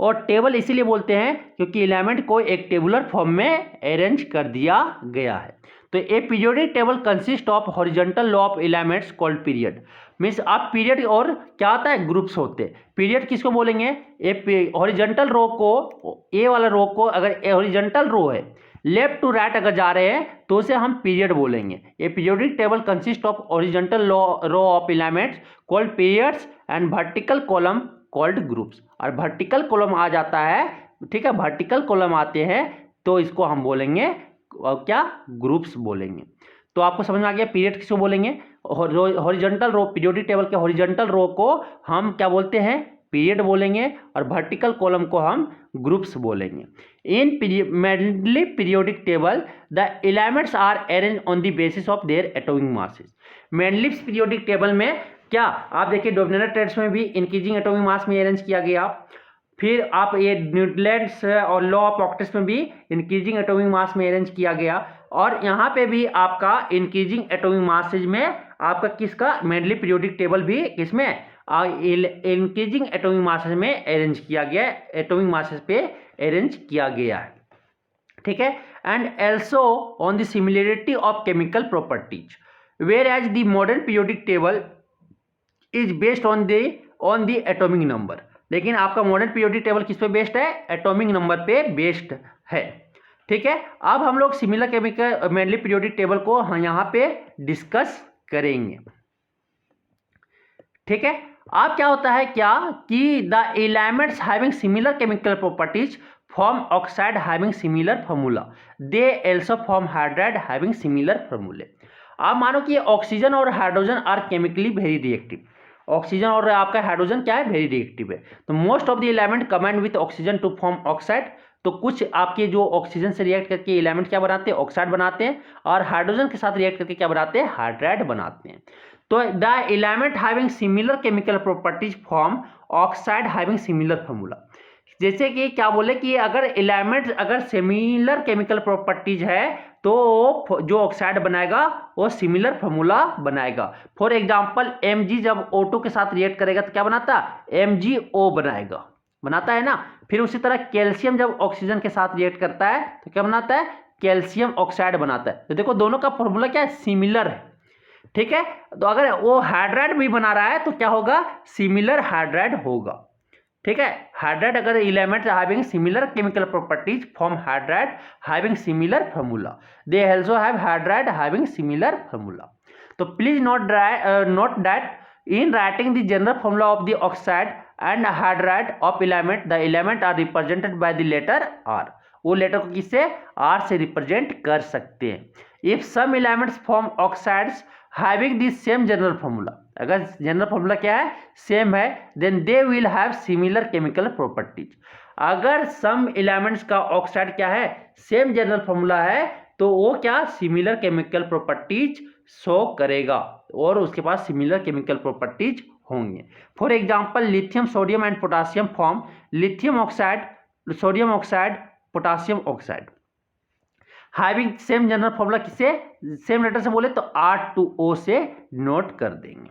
और टेबल इसीलिए बोलते हैं क्योंकि एलिमेंट को एक टेबुलर फॉर्म में अरेंज कर दिया गया है। तो ए periodic table consist of horizontal low of elements called period. Means आप पीरियड और क्या होता है, ग्रुप्स होते हैं। पीरियड किसको बोलेंगे, ए हॉरिजॉन्टल रो को, ए वाला रो को अगर हॉरिजॉन्टल रो है लेफ्ट टू राइट अगर जा रहे हैं तो उसे हम पीरियड बोलेंगे। A periodic table consist of horizontal row of elements called periods and vertical column called groups. और वर्टिकल कॉलम आ जाता है, ठीक है, वर्टिकल कॉलम आते हैं तो इसको हम बोलेंगे क्या, ग्रुप्स बोलेंगे। तो आपको समझ में आ गया पीरियड किसको बोलेंगे, हॉरिजॉन्टल रो, पीरियोडिक टेबल के हॉरिजॉन्टल रो को हम क्या बोलते हैं, पीरियड बोलेंगे, और वर्टिकल कॉलम को हम ग्रुप्स बोलेंगे। In Mendeleev periodic table the elements are arrange on the basis of their atomic masses. Mendeleev periodic table में क्या आप देखिए, डोमिनेटर ट्रेड्स में भी इंक्रीजिंग एटॉमिक मास में अरेंज किया गया, फिर आप ये न्यूलैंड्स और लॉ ऑफ ऑक्टेव्स में भी इंक्रीजिंग एटॉमिक मास में अरेंज किया गया, और यहाँ पे भी आपका इंक्रीजिंग एटॉमिक मासेज में आपका किसका, मेंडलीव पीरियोडिक टेबल भी किसमें, इंक्रीजिंग एटॉमिक मासेज में अरेंज किया गया, एटॉमिक मासेज पे अरेंज किया गया है, ठीक है। And also on the similarity of chemical properties, whereas the modern periodic table is based on the atomic number. लेकिन आपका मॉडर्न पीरियोडिक टेबल किस पे बेस्ड है, एटॉमिक नंबर पे बेस्ड है, ठीक है। अब हम लोग similar chemical Mendeleev periodic table को यहाँ पे डिस्कस करेंगे, ठीक है। अब क्या होता है क्या कि the elements having similar chemical properties form oxide having similar formula, they also form hydride having similar फॉर्मूले। आप मानो कि ऑक्सीजन और hydrogen are chemically very reactive, oxygen और आपका हाइड्रोजन क्या है, वेरी रिएक्टिव है। तो most of the element combined with oxygen to form oxide. तो कुछ आपके जो ऑक्सीजन से रिएक्ट करके एलिमेंट क्या बनाते हैं, ऑक्साइड बनाते हैं, और हाइड्रोजन के साथ रिएक्ट करके क्या बनाते हैं, हाइड्राइड बनाते हैं। तो the element having similar chemical properties form oxide having similar formula. जैसे कि क्या बोले कि अगर एलिमेंट अगर सिमिलर केमिकल प्रॉपर्टीज है तो जो ऑक्साइड बनाएगा वो सिमिलर फॉर्मूला बनाएगा। फॉर एग्जांपल Mg जब O2 के साथ रिएक्ट करेगा तो क्या बनाता है, MgO बनाएगा, बनाता है ना। फिर उसी तरह कैल्शियम जब ऑक्सीजन के साथ रिएक्ट करता है तो क्या बनाता है, कैल्शियम ऑक्साइड बनाता है। तो देखो दोनों का फॉर्मूला क्या है, सिमिलर है, ठीक है। तो अगर वो हाइड्राइड भी बना रहा है तो क्या होगा, सिमिलर हाइड्राइड होगा, ठीक है। हाइड्राइड अगर element having similar chemical properties form hydride having similar formula, they also have hydride having similar formula. तो please note that in writing the general formula of the oxide and hydride of element, the element are represented by the letter R। वो letter को किससे, R से represent कर सकते हैं। If some elements form oxides having the same general formula, अगर general formula क्या है, सेम है, then they will have similar chemical properties। अगर सम एलिमेंट्स का ऑक्साइड क्या है, सेम जनरल फॉर्मूला है, तो वो क्या, सिमिलर केमिकल प्रॉपर्टीज शो करेगा और उसके पास सिमिलर केमिकल प्रॉपर्टीज होंगे। For example lithium sodium and potassium form lithium oxide, sodium oxide, potassium oxide having same general formula, किससे, सेम लेटर से बोले तो R2O से नोट कर देंगे।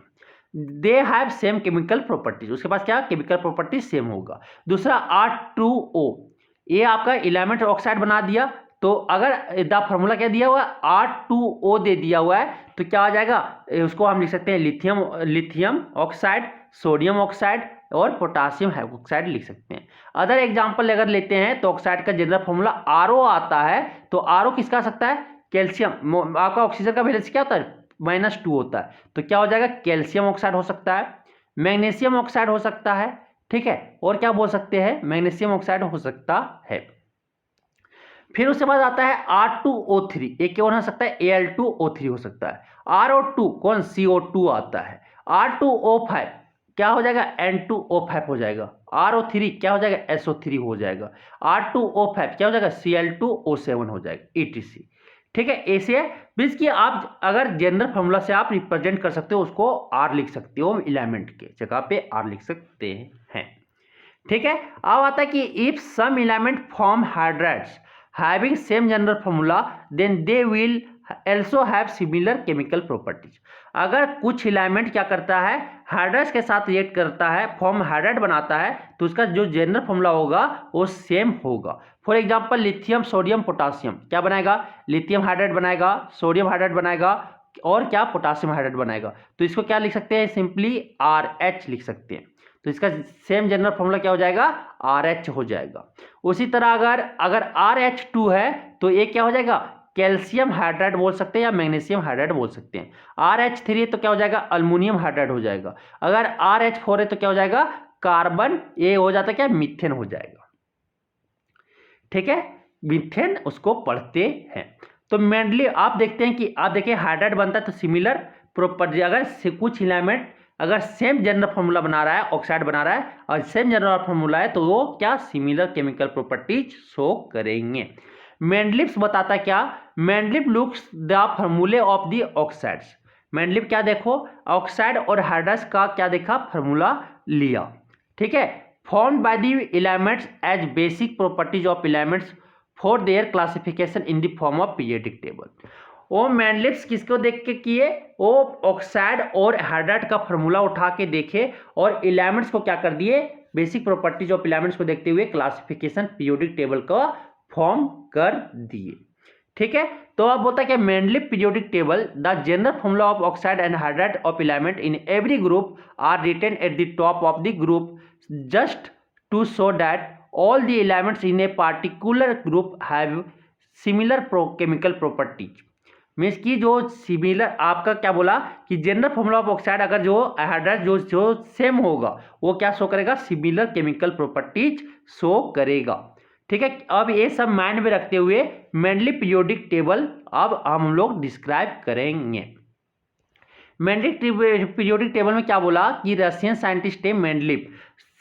They have same chemical properties, उसके पास क्या, केमिकल प्रॉपर्टीज सेम होगा। दूसरा R2O, ये आपका एलिमेंट ऑक्साइड बना दिया, तो अगर द फार्मूला क्या दिया हुआ है, R2O दे दिया हुआ है, तो क्या हो जाएगा, उसको हम लिख सकते हैं लिथियम ऑक्साइड, सोडियम ऑक्साइड और पोटासियम हाइड्रोक्साइड लिख सकते हैं। अदर एग्जांपल अगर लेते हैं तो ऑक्साइड का जनरल फार्मूला RO आता है, तो RO किसका आ सकता है, कैल्शियम, आपका ऑक्सीजन का वैलेंसी क्या होता है, -2 होता है, तो क्या हो जाएगा, कैल्शियम ऑक्साइड हो सकता है, मैग्नीशियम ऑक्साइड हो सकता है, ठीक है। और क्या बोल सकते हैं, मैग्नीशियम ऑक्साइड हो सकता है। फिर उसके बाद आता है R2O3, एक क्या हो सकता है, Al2O3 हो सकता है। RO2 कौन, CO2 आता है। R2O5 क्या हो जाएगा, N2O5 हो जाएगा। RO3 क्या हो जाएगा, SO3 हो जाएगा। R2O5 क्या हो जाएगा, Cl2O7 हो जाएगा, etc। ठीक है, ऐसे मीन्स कि आप अगर जनरल फॉर्मूला से आप रिप्रेजेंट कर सकते हो, उसको R लिख सकते हो, एलिमेंट के जगह पे R लिख सकते हैं, ठीक है। अब आता है कि if some element form hydrides having same general formula then they will also have similar chemical properties। अगर कुछ एलिमेंट क्या करता है, हाइड्राइड्स के साथ रिएक्ट करता है, फॉर्म हाइड्राइड बनाता है, तो उसका जो जनरल फॉर्मूला होगा वो सेम होगा। For example lithium sodium potassium क्या बनाएगा, लिथियम हाइड्राइड बनाएगा, सोडियम हाइड्राइड बनाएगा और क्या, पोटासियम हाइड्राइड बनाएगा। तो इसको क्या लिख सकते हैं, सिंपली RH लिख सकते हैं। तो इसका सेम जनरल फॉर्मूला क्या हो जाएगा, RH हो जाएगा। उसी तरह अगर RH2 है तो ये क्या हो जाएगा, कैल्शियम हाइड्राइड बोल सकते हैं या मैग्नीशियम हाइड्राइड बोल सकते हैं। RH3 है तो क्या हो जाएगा, अल्मुनियम हाइड्राइड हो जाएगा। अगर RH4 है तो क्या हो जाएगा, कार्बन, ये हो जाता है क्या, मीथेन हो जाएगा, ठीक है। मीथेन उसको पढ़ते हैं। तो मेनली आप देखते हैं कि आप देखिए हाइड्राइड बनता है तो सिमिलर प्रॉपर्टी, अगर कुछ एलिमेंट अगर सेम जनरल फार्मूला बना रहा है, ऑक्साइड बना रहा है और सेम जनरल फार्मूला है, तो वो क्या, सिमिलर केमिकल प्रॉपर्टीज शो करेंगे। मेंडलिप्स बताता है क्या, मेंडलिप लुक्स द फार्मूले ऑफ द ऑक्साइड्स। मेंडलिप क्या देखो, ऑक्साइड और हाइड्राइड्स का क्या देखा, फार्मूला लिया, ठीक है। Formed by the elements as basic properties of elements for their classification in the form of periodic table. वो मेंडलिप्स किसको देख के किए, वो ऑक्साइड और हाइड्राइड का फार्मूला उठा के देखे और एलिमेंट्स को क्या कर दिए, बेसिक प्रॉपर्टीज ऑफ एलिमेंट्स को देखते हुए क्लासिफिकेशन पीरियोडिक टेबल का फॉर्म कर दिए, ठीक है। तो अब बोलता है कि Mendeleev periodic table, the general formula of oxide and hydride of element in every group are written at the top of the group just to show that all the elements in a particular group have similar chemical properties. Means की जो similar आपका क्या बोला कि general formula of oxide अगर जो hydride जो same होगा वो क्या शो करेगा, सिमिलर केमिकल प्रॉपर्टीज शो करेगा, ठीक है। अब ये सब माइंड में रखते हुए मेंडलिप पीरियोडिक टेबल अब हम लोग डिस्क्राइब करेंगे। मेंडलिप पीरियोडिक टेबल में क्या बोला कि रशियन साइंटिस्ट है मेंडलिप,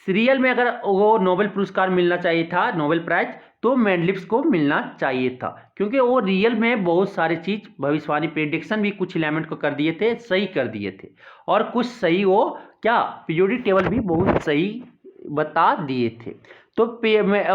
रियल में अगर वो नोबेल पुरस्कार मिलना चाहिए था, नोबेल प्राइज, तो मेंडलिप्स को मिलना चाहिए था, क्योंकि वो रियल में बहुत सारी चीज भविष्यवाणी प्रेडिक्शन भी कुछ एलिमेंट को कर दिए थे, सही कर दिए थे, और कुछ सही वो क्या पीरियोडिक टेबल भी बहुत सही बता दिए थे। तो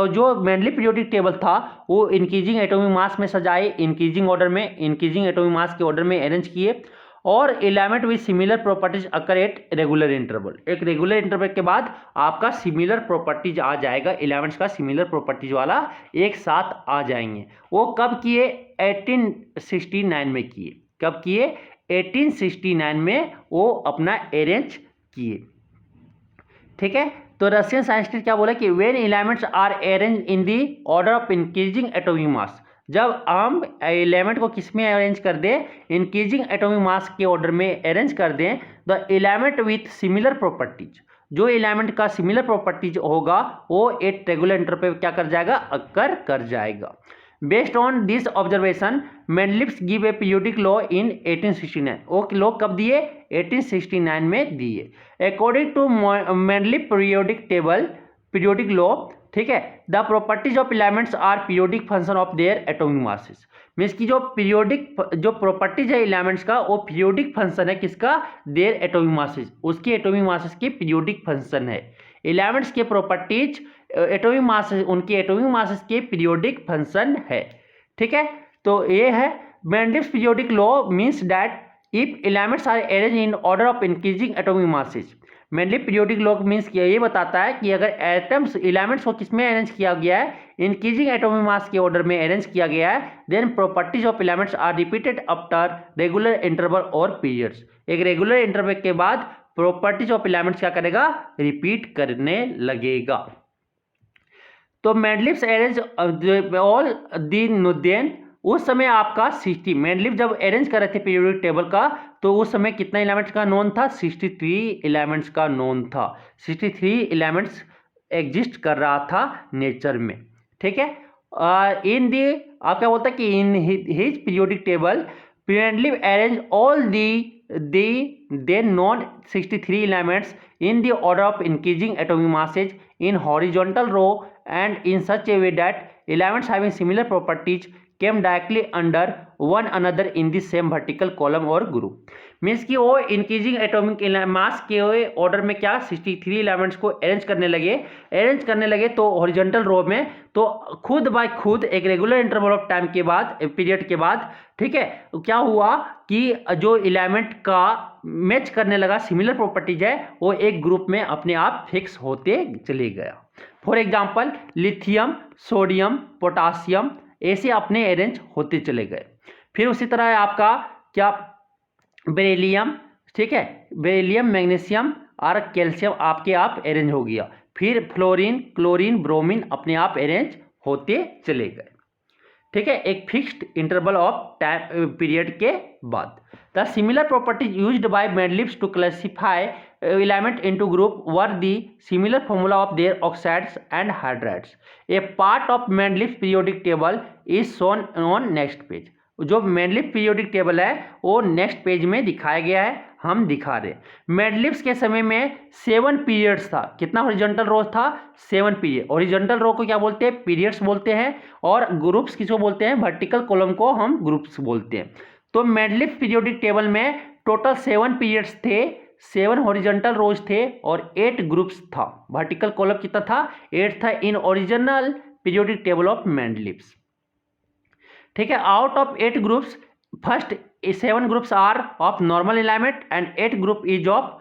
जो मेंडलिप पीरियोडिक टेबल था वो इंक्रीजिंग एटॉमिक मास में सजाए, इंक्रीजिंग एटॉमिक मास के ऑर्डर में अरेंज किए और element with similar properties occur at regular interval. एक रेगुलर इंटरवल के बाद आपका सिमिलर प्रॉपर्टीज आ जाएगा, एलिमेंट्स का सिमिलर प्रॉपर्टीज वाला एक साथ आ जाएंगे। वो कब किए? 1869 में किए। कब किए? 1869 में वो अपना अरेंज किए। ठीक है, तो रशियन साइंटिस्ट क्या बोला कि when elements are arrange in the order of increasing atomic mass, जब हम एलिमेंट को किस में अरेंज कर दें? इंक्रीजिंग एटॉमिक मास के ऑर्डर में अरेंज कर दें, the element with similar properties, जो एलिमेंट का सिमिलर प्रॉपर्टीज होगा वो एट रेगुलर इंटरवल पे क्या कर जाएगा? अकर कर जाएगा। Based on this observation Mendeleev's give a periodic law in 1869। वो लॉ कब दिए? 1869 में दिए। According to Mendeleev periodic law, ठीक है, the properties of elements are periodic function of their atomic masses. Means की जो प्रॉपर्टीज है एलिमेंट्स का वो पीरियोडिक फंक्शन है किसका? देयर एटॉमिक मासेस, उसके एटॉमिक मासेस के पीरियोडिक फंक्शन है। एलिमेंट्स के प्रॉपर्टीज एटॉमिक मासेस, उनके एटॉमिक मासेस के पीरियोडिक फंक्शन है। ठीक है, तो ये है Mendeleev's periodic law means that if elements are arrange in order of increasing atomic masses. Mendeleev periodic law means ये बताता है कि अगर एटम्स एलिमेंट्स को किसमें अरेंज किया गया है? इंक्रीजिंग एटॉमिक मास के ऑर्डर में अरेंज किया गया है, then properties of elements are repeated after regular interval और पीरियड्स। एक रेगुलर इंटरवल के बाद प्रॉपर्टीज ऑफ एलिमेंट्स क्या करेगा? रिपीट करने लगेगा। तो मेंडलिव्स अरेंज ऑल दी देन, उस समय आपका 60, मेंडलिव जब अरेंज कर रहे थे पीरियोडिक टेबल का तो उस समय कितना एलिमेंट्स का नोन था? 63 एलिमेंट्स का नोन था। 63 एलिमेंट्स एग्जिस्ट कर रहा था नेचर में। ठीक है, इन दी आप क्या बोलता है कि इन his periodic table Mendeleev arrange all the then known 63 elements in the order of increasing atomic masses in horizontal row and in such a way that elements having similar properties came directly under one another in the same vertical column or group। Means कि वो increasing atomic मास के order में क्या 63 elements को arrange करने लगे तो horizontal रो में, तो खुद बाय खुद एक रेगुलर इंटरवल ऑफ टाइम के बाद, पीरियड के बाद, ठीक है, क्या हुआ कि जो एलिमेंट का मैच करने लगा सिमिलर प्रॉपर्टीज है वो एक ग्रुप में अपने आप फिक्स होते चले गया। For example lithium, sodium, potassium ऐसे अपने अरेंज होते चले गए। फिर उसी तरह आपका क्या बेरिलियम, ठीक है, बेरिलियम, मैग्नीशियम और कैल्शियम आपके आप अरेंज हो गया। फिर फ्लोरीन, क्लोरीन, ब्रोमीन अपने आप अरेंज होते चले गए। ठीक है, एक fixed interval of time period के बाद। The similar properties used by Mendeleev's to classify element into group were the similar formula of their oxides and hydrides. A part of Mendeleev's periodic table is shown on next page. जो Mendeleev periodic table है वो next page में दिखाया गया है, हम दिखा रहे। मेंडलिव्स के समय में 7 पीरियड्स था। कितना हॉरिजॉन्टल रो था? 7 पीरियड। हॉरिजॉन्टल रो को क्या बोलते हैं? पीरियड्स बोलते हैं। और ग्रुप्स किसको बोलते हैं? वर्टिकल कॉलम को हम ग्रुप्स बोलते हैं। तो मेंडलिव पीरियोडिक टेबल में टोटल 7 पीरियड्स थे, 7 हॉरिजॉन्टल रोज थे और 8 ग्रुप्स था। वर्टिकल कॉलम कितना था? 8 था in original periodic table of Mendeleev's. ठीक है, out of 8 groups first 7 groups are of normal element and 8 group is of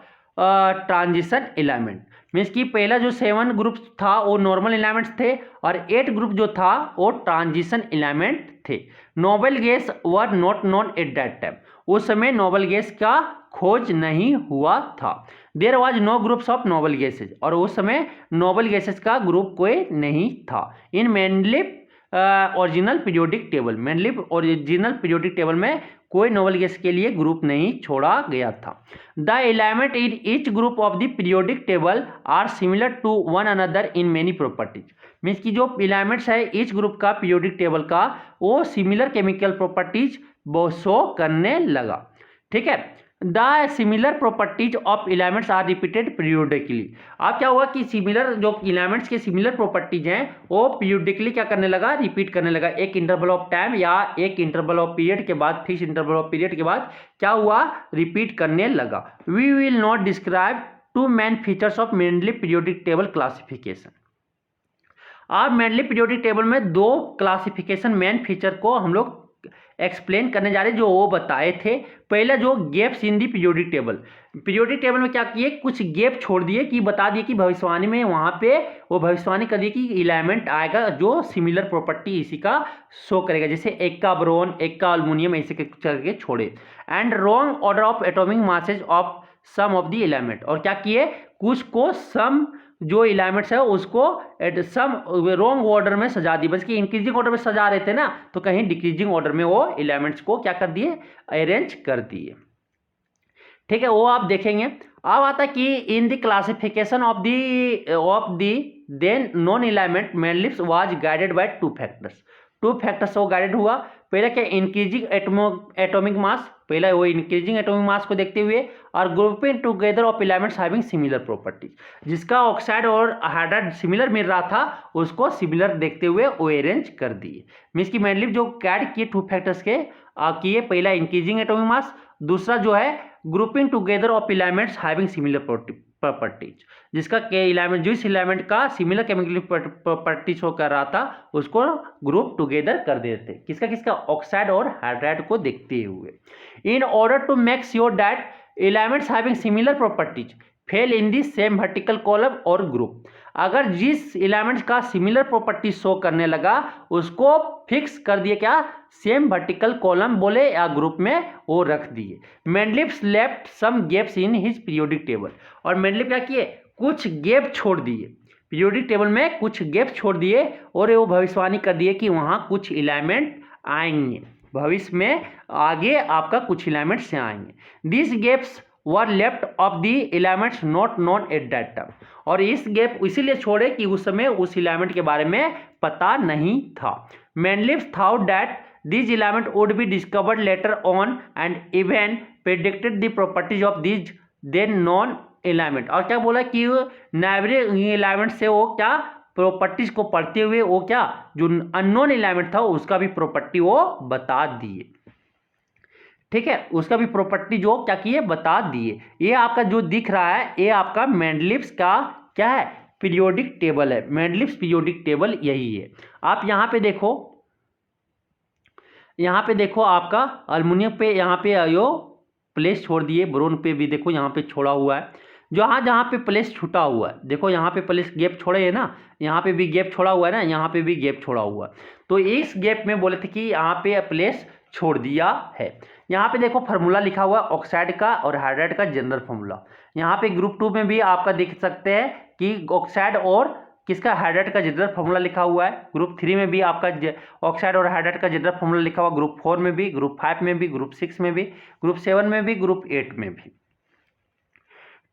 transition element. Means कि पहला जो 7 ग्रुप था वो नॉर्मल एलिमेंट्स थे और 8 ग्रुप जो था वो ट्रांजिशन एलिमेंट थे। Noble gas were not known at that time. उस समय नोबल गैस का खोज नहीं हुआ था। There was no groups of noble gases, और उस समय नोबल गैसेज का ग्रुप कोई नहीं था। In Mendeleev original periodic table, Mendeleev original periodic table में कोई नोबल गैस के लिए ग्रुप नहीं छोड़ा गया था। The element in each group of the periodic table are similar to one another in many properties. Means की जो एलिमेंट्स है ईच ग्रुप का पीरियोडिक टेबल का वो सिमिलर केमिकल प्रॉपर्टीज शो करने लगा। ठीक है, the similar properties of elements are repeated periodically. अब क्या हुआ कि सिमिलर जो एलिमेंट्स के सिमिलर प्रॉपर्टीज हैं वो पीरियोडिकली क्या करने लगा? रिपीट करने लगा। एक इंटरवल ऑफ टाइम या एक इंटरवल ऑफ पीरियड के बाद, फिक्स इंटरवल ऑफ पीरियड के बाद क्या हुआ? रिपीट करने लगा। We will not describe 2 main features of Mendeleev periodic table classification. अब मेंडलिव पीरियोडिक टेबल में 2 क्लासिफिकेशन मेन फीचर को हम लोग एक्सप्लेन करने जा रहे हैं जो वो बताए थे। पहले जो gaps in the periodic table में क्या किए, कुछ गैप छोड़ दिए कि बता दिए कि भविष्यवाणी में वहाँ पे वो भविष्यवाणी कर दिए कि एलिमेंट आएगा जो सिमिलर प्रॉपर्टी इसी का शो करेगा, जैसे एक का बोरोन, एक का एल्युमिनियम, ऐसे करके छोड़े। And wrong order of atomic masses of some of the element, और क्या किए, कुछ को सम जो एलिमेंट्स है उसको सम रॉन्ग ऑर्डर में सजा दी, बस कि इंक्रीजिंग ऑर्डर में सजा रहे थे ना, तो कहीं डिक्रीजिंग ऑर्डर में वो एलिमेंट्स को क्या कर दिए, अरेंज कर दिए। ठीक है, वो आप देखेंगे। अब आता है कि in the classification of the then non element Mendeleev's was guided by two factors वो गाइडेड हुआ। पहले क्या, इंक्रीजिंग एटॉमिक मास, पहला वो इंक्रीजिंग एटॉमिक मास को देखते हुए, और grouping together of elements having similar properties, जिसका ऑक्साइड और हाइड्राइड सिमिलर मिल रहा था उसको सिमिलर देखते हुए वो अरेंज कर दिए। मीन्स की मैनलिफ जो गाइड किए टू फैक्टर्स के किए, पहला इंक्रीजिंग एटॉमिक मास, दूसरा जो है grouping together of elements having similar properties, जिसका एलिमेंट जिस एलिमेंट का सिमिलर केमिकल प्रॉपर्टीज शो कर रहा था उसको ग्रुप टुगेदर कर देते, किसका ऑक्साइड और हाइड्राइड को देखते हुए। In order to make sure that elements having similar properties fell in the same vertical column और ग्रुप, अगर जिस एलिमेंट्स का सिमिलर प्रॉपर्टी शो करने लगा उसको फिक्स कर दिए, क्या, सेम वर्टिकल कॉलम बोले या ग्रुप में वो रख दिए। Mendeleev left some gaps in his periodic table, और मेंडलीफ क्या किए, कुछ गैप छोड़ दिए, पीरियोडिक टेबल में कुछ गैप छोड़ दिए, और वो भविष्यवाणी कर दिए कि वहाँ कुछ एलिमेंट आएंगे, भविष्य में आगे आपका कुछ एलिमेंट से आएंगे। This gaps were left of the elements not known at that time, और इस गैप इसीलिए छोड़े कि उस समय उस एलिमेंट के बारे में पता नहीं था। मेनलिफ thought that these element would be discovered later on and even predicted the properties of these then known element, और क्या बोला कि नैबरे एलिमेंट से वो क्या प्रॉपर्टीज को पढ़ते हुए वो क्या जो अननोन एलिमेंट था उसका भी प्रॉपर्टी वो बता दिए। ठीक है, उसका भी प्रॉपर्टी जो क्या किए बता दिए। ये आपका जो दिख रहा है ये आपका मेंडलीव्स का क्या है, पीरियोडिक टेबल है। मेंडलीव्स पीरियोडिक टेबल यही है। आप यहाँ पे देखो, यहाँ पे देखो आपका अल्युमिनियम पे यहाँ पे यो प्लेस छोड़ दिए, बोरोन पे भी देखो यहाँ पे छोड़ा हुआ है, जहाँ पे प्लेस छूटा हुआ है, देखो यहाँ पे प्लेस गैप छोड़े है ना, यहाँ पे भी गैप छोड़ा हुआ है ना, यहाँ पे भी गैप छोड़ा हुआ है, तो इस गैप में बोले थे कि यहाँ पे प्लेस छोड़ दिया है। यहाँ पे देखो फार्मूला लिखा हुआ है ऑक्साइड का और हाइड्राइड का जनरल फार्मूला। यहाँ पे ग्रुप 2 में भी आपका देख सकते हैं कि ऑक्साइड और किसका हाइड्राइड का जनरल फार्मूला लिखा हुआ है। ग्रुप 3 में भी आपका ऑक्साइड और हाइड्राइड का जनरल फार्मूला लिखा हुआ, ग्रुप 4 में भी, ग्रुप 5 में भी, ग्रुप 6 में भी, ग्रुप 7 में भी, ग्रुप 8 में भी।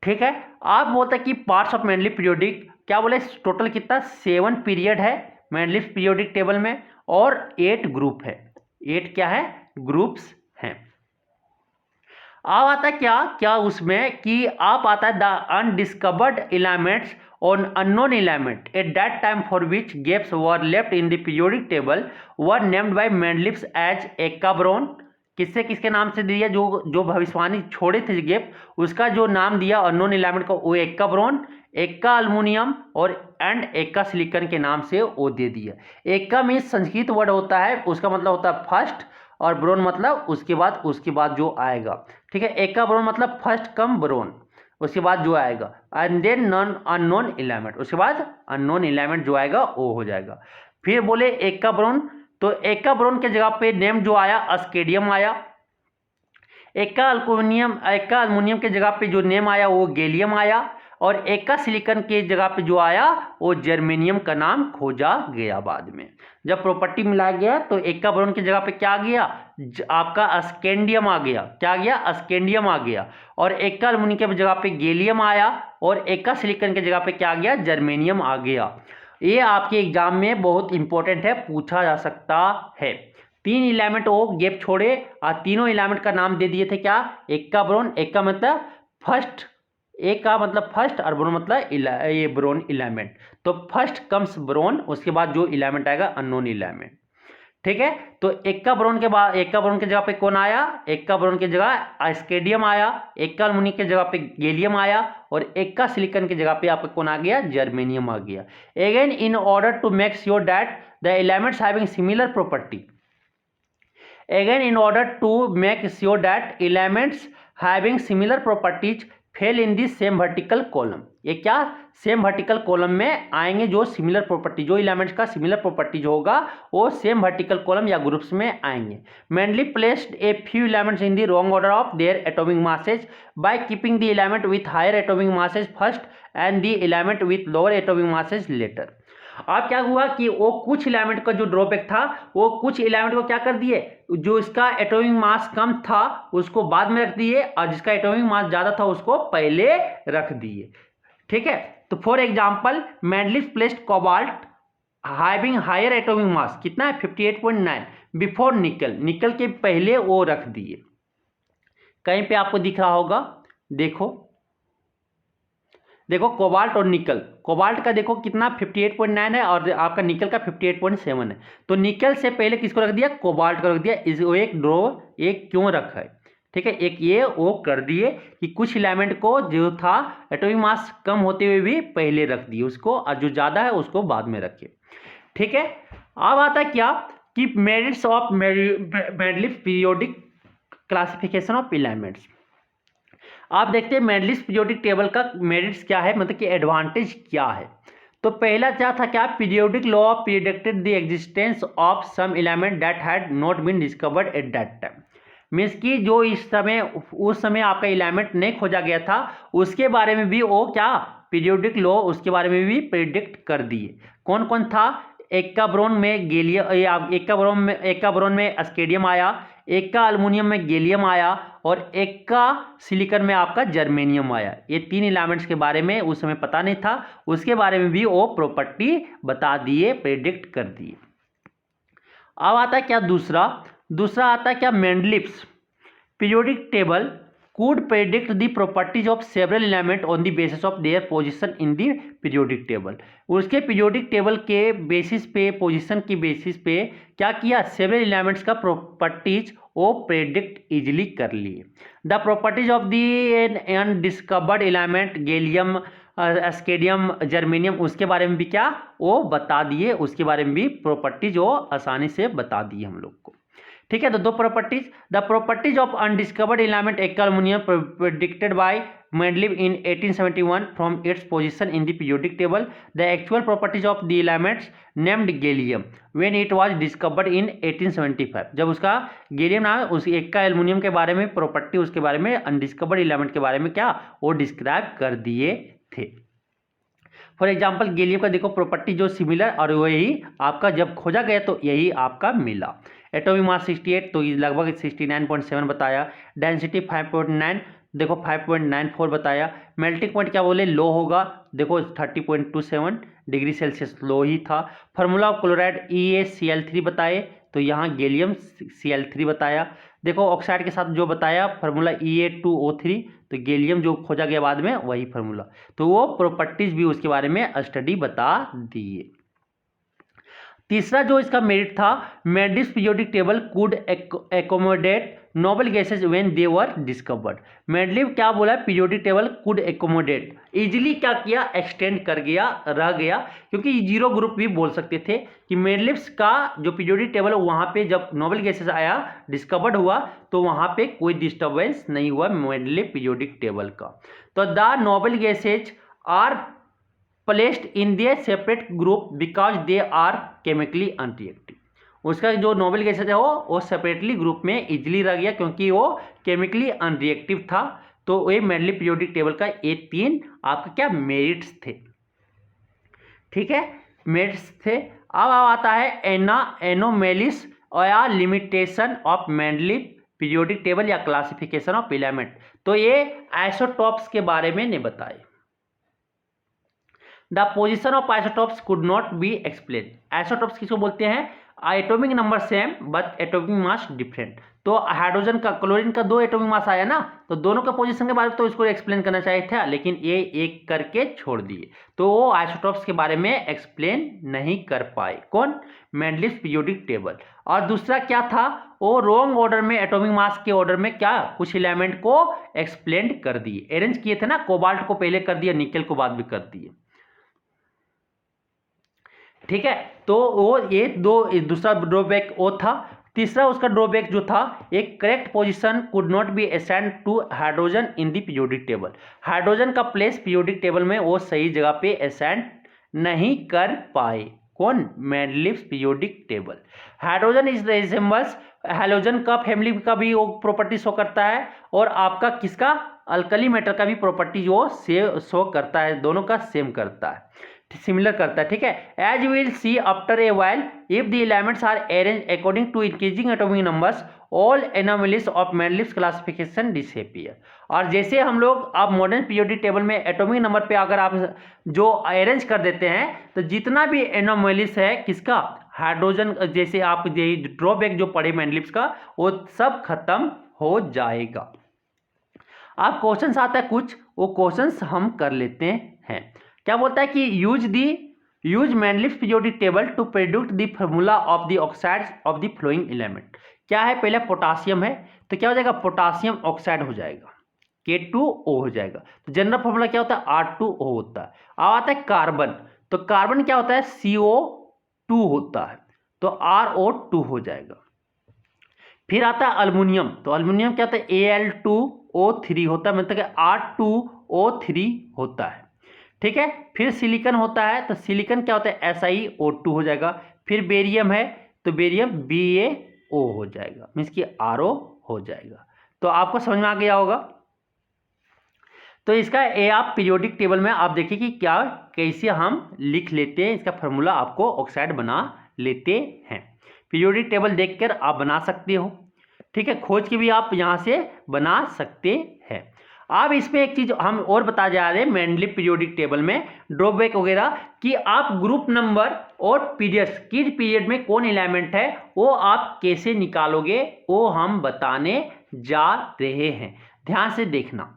ठीक है, आप बोलते हैं कि पार्ट्स ऑफ मेनलिफ पीरियोडिक, क्या बोले, टोटल कितना 7 पीरियड है मेनलिफ पीरियोडिक टेबल में और 8 ग्रुप है, 8 क्या है, ग्रुप्स हैं। अब आता है क्या उसमें कि आप आता है the undiscovered elements on unknown element at that time for which gaps were left in the periodic table were named by Mendeleev as Ekka boron. किसके नाम से दिया, जो भविष्यवाणी छोड़े थे गैप उसका जो नाम दिया अननोन एलिमेंट को वो एक्का बोरोन, एक्का एल्युमिनियम और एक्का सिलिकॉन के नाम से वो दे दिया। एक्का मीन्स संस्कृत वर्ड होता है, उसका मतलब होता है फर्स्ट, और बोरोन मतलब उसके बाद जो आएगा। ठीक है, एक्का बोरोन मतलब फर्स्ट कम बोरोन, उसके बाद जो आएगा, and then non unknown element, उसके बाद अननोन एलिमेंट जो आएगा वो हो जाएगा। फिर बोले एक्का बोरोन, तो एक्का बोरोन के जगह पे नेम जो आया अस्केडियम आया। एक्का अल्युमिनियम के जगह पे जो नेम आया वो गैलियम आया, और एक्का सिलिकॉन के जगह पे जो आया वो जर्मेनियम का नाम खोजा गया। बाद में जब प्रॉपर्टी मिलाया गया तो एक्का बोरोन की जगह पे क्या आ गया, आपका अस्केंडियम आ गया। क्या आ गया, अस्केंडियम आ गया। और एक्का एल्युमिनियम की जगह पे गैलियम आया, और एक्का सिलिकॉन की जगह पे क्या आ गया, जर्मेनियम आ गया। ये आपके एग्जाम में बहुत इंपॉर्टेंट है, पूछा जा सकता है। 3 एलिमेंट वो गैप छोड़े और तीनों एलिमेंट का नाम दे दिए थे क्या, एक्का बोरोन। एक्का मतलब फर्स्ट, एक का मतलब फर्स्ट और बोरोन मतलब ये बोरोन एलिमेंट, तो फर्स्ट कम्स बोरोन, उसके बाद जो एलिमेंट आएगा अननोन एलिमेंट। ठीक है, तो एक्का बोरोन के बाद एक्का बोरोन की जगह पे कौन आया, एक्का बोरोन की जगह अस्केडियम आया, एक्का एल्युमिनियम की जगह पे गैलियम आया, और एक्का सिलिकॉन की जगह पे आपका कौन आ गया, जर्मेनियम आ गया। Again in order to make sure that the elements having similar property, again in order to make sure that elements having similar properties fell in the same vertical column. ये क्या सेम वर्टिकल कॉलम में आएंगे, जो similar property, जो elements का similar properties होगा वो same vertical column या ग्रुप्स में आएंगे। Mainly placed a few elements in the wrong order of their atomic masses bye keeping the element with higher atomic masses first and the element with lower atomic masses later. अब क्या हुआ कि वो कुछ element का जो drawback था, वो कुछ एलिमेंट को क्या कर दिए, जो इसका एटॉमिक मास कम था उसको बाद में रख दिए और जिसका एटॉमिक मास ज्यादा था उसको पहले रख दिए। ठीक है, तो for example Mendeleev placed cobalt having higher atomic mass, कितना है 58.9 बिफोर निकल, निकल के पहले वो रख दिए। कहीं पे आपको दिख रहा होगा, देखो कोबाल्ट और निकल, कोबाल्ट का देखो कितना 58.9 है और आपका निकल का 58.7 है। तो निकल से पहले किसको रख दिया, कोबाल्ट को रख दिया। इस एक ड्रॉ एक क्यों रखा है, ठीक है, एक ये वो कर दिए कि कुछ एलिमेंट को जो था एटॉमिक मास कम होते हुए भी पहले रख दिए उसको, और जो ज़्यादा है उसको बाद में रखे। ठीक है, अब आता है क्या कि merits of Mendeleev periodic classification of elements. आप देखते हैं मेंडलीव पीरियोडिक टेबल का मेरिट्स क्या है, मतलब कि एडवांटेज क्या है। तो पहला क्या था, क्या periodic law predicted the existence of some element that had not been discovered at that time. Means कि जो उस समय आपका एलिमेंट नहीं खोजा गया था उसके बारे में भी वो क्या पीरियोडिक लॉ उसके बारे में भी प्रिडिक्ट कर दिए। कौन कौन था, एक्का ब्रोन में एक्का ब्रोन में अस्केडियम आया, एक्का अल्मुनियम में गैलियम आया और एक्का सिलिकॉन में आपका जर्मेनियम आया। ये तीन एलिमेंट्स के बारे में उस समय पता नहीं था, उसके बारे में भी वो प्रॉपर्टी बता दिए, प्रेडिक्ट कर दिए। अब आता है क्या दूसरा आता है क्या Mendeleev's periodic table could predict the properties of several elements on the basis of their position in the periodic table। उसके पीरियोडिक टेबल के बेसिस पे, पोजीशन की बेसिस पे क्या किया, सेवरल एलिमेंट्स का प्रॉपर्टीज वो प्रेडिक्ट इजिली कर लिए। The properties of the undiscovered element gallium, scandium, germanium, उसके बारे में भी क्या वो बता दिए, उसके बारे में भी प्रॉपर्टीज वो आसानी से बता दिए हम लोग को। ठीक है, तो दो properties, the properties of undiscovered element एक्का aluminium predicted by Mendeleev in 1871 from its position in the periodic table, the actual properties of the elements named gallium when it was discovered in 1875। जब उसका gallium नाम है उस Ekka aluminium के बारे में property, उसके बारे में अनडिस्कवर्ड एलिमेंट के बारे में क्या वो डिस्क्राइब कर दिए थे। फॉर एग्जाम्पल गैलियम का देखो प्रॉपर्टी जो सिमिलर, और वही आपका जब खोजा गया तो यही आपका मिला। एटॉमिक मास 68 तो लगभग 69.7 बताया। डेंसिटी 5.9 देखो 5.94 बताया। मेल्टिंग पॉइंट क्या बोले लो होगा, देखो 30.27 डिग्री सेल्सियस लो ही था। फार्मूला ऑफ क्लोराइड EaCl3 बताए, तो यहाँ गैलियम Cl3 बताया। देखो ऑक्साइड के साथ जो बताया फार्मूला Ea2O3, तो गैलियम जो खोजा गया बाद में वही फार्मूला, तो वो प्रॉपर्टीज भी उसके बारे में स्टडी बता दिए। तीसरा जो इसका मेरिट था, Mendeleev periodic table could accommodate noble gases when they were discovered. Mendeleev क्या बोला, periodic table could accommodate, easily क्या किया, एक्सटेंड कर गया, रह गया, क्योंकि जीरो ग्रुप भी बोल सकते थे कि मेंडलीव का जो पीरियोडिक टेबल वहाँ पे जब नोबल गैसेज आया, डिस्कवर्ड हुआ, तो वहाँ पे कोई डिस्टर्बेंस नहीं हुआ मेंडलीव पीरियोडिक टेबल का। तो the noble gases are placed in they separate group because they are chemically unreactive. उसका जो नोबल गैसेज है वो सेपरेटली ग्रुप में इजिली रह गया क्योंकि वो केमिकली अनरिएक्टिव था। तो ये मेंडलीव पीरियोडिक टेबल का ये तीन आपका क्या मेरिट्स थे। ठीक है, मेरिट्स थे। अब आता है एनोमेलिस या limitation of Mendeleev periodic table या क्लासिफिकेशन ऑफ एलिमेंट। तो ये आइसोटॉप्स के बारे में नहीं बताए। The position of isotopes could not B explain. Isotopes किसको बोलते हैं, atomic number same but atomic mass different. तो हाइड्रोजन का क्लोरीन का 2 एटॉमिक मास आया ना, तो दोनों का पोजीशन के बारे में तो इसको एक्सप्लेन करना चाहिए था, लेकिन ये एक करके छोड़ दिए, तो वो आइसोटॉप्स के बारे में एक्सप्लेन नहीं कर पाए। कौन, मेंडलीव पीरियोडिक टेबल। और दूसरा क्या था, वो रॉन्ग ऑर्डर में, एटॉमिक मास के ऑर्डर में क्या कुछ एलिमेंट को एक्सप्लेन कर दिए, अरेंज किए थे ना, कोबाल्ट को पहले कर दिया, निकल को बाद में कर दिए। ठीक है, तो वो ये दूसरा ड्रॉबैक वो था तीसरा उसका ड्रॉबैक जो था, एक correct position could not be assigned to hydrogen in the periodic table. Hydrogen का प्लेस पीरियोडिक टेबल में वो सही जगह पे असाइन नहीं कर पाए। कौन? Mendeleev's periodic table. Hydrogen is resembles halogen का फैमिली का भी वो प्रॉपर्टी शो करता है, और आपका किसका? अल्कली मेटल का भी प्रॉपर्टी जो शो करता है, दोनों का सेम करता है, सिमिलर करता है। ठीक है, as will see after a while if the elements are arranged according to increasing atomic numbers all anomalies of Mendeleev's classification disappear. और जैसे हम लोग अब मॉडर्न पीरियोडिक टेबल में एटॉमिक नंबर पे अगर आप जो अरेंज कर देते हैं, तो जितना भी एनोमलीज है किसका? हाइड्रोजन, जैसे आप ड्रॉबैक जो पढ़े मेंडलीव्स का, वो सब खत्म हो जाएगा। अब क्वेश्चंस आता है कुछ, वो क्वेश्चंस हम कर लेते हैं। क्या बोलता है कि use Mendeleev's periodic table to predict the formula of the oxides of the following element. क्या है? पहले पोटासियम है, तो क्या हो जाएगा? पोटासियम ऑक्साइड हो जाएगा, K2O हो जाएगा। तो जनरल फार्मूला क्या होता है? R2O होता है। अब आता है कार्बन, तो कार्बन क्या होता है? CO2 होता है, तो RO2 हो जाएगा। फिर आता है अल्युमिनियम, तो अल्युमिनियम क्या होता है? Al2O3 होता है, मतलब कि R2O3 होता है। ठीक है, फिर सिलिकॉन होता है, तो सिलिकॉन क्या होता है? SiO2 हो जाएगा। फिर बेरियम है, तो बेरियम BaO हो जाएगा, मीन्स कि RO हो जाएगा। तो आपको समझ में आ गया होगा। तो इसका ये आप पीरियोडिक टेबल में आप देखिए कि क्या कैसे हम लिख लेते हैं, इसका फार्मूला आपको ऑक्साइड बना लेते हैं। पीरियोडिक टेबल देखकर आप बना सकते हो। ठीक है, खोज के भी आप यहाँ से बना सकते हैं। अब इसमें एक चीज हम और बता जा रहे हैं मेंडलीव पीरियोडिक टेबल में ड्रॉबैक वगैरह, कि आप ग्रुप नंबर और पीरियड्स, किस पीरियड में कौन एलिमेंट है वो आप कैसे निकालोगे, वो हम बताने जा रहे हैं। ध्यान से देखना।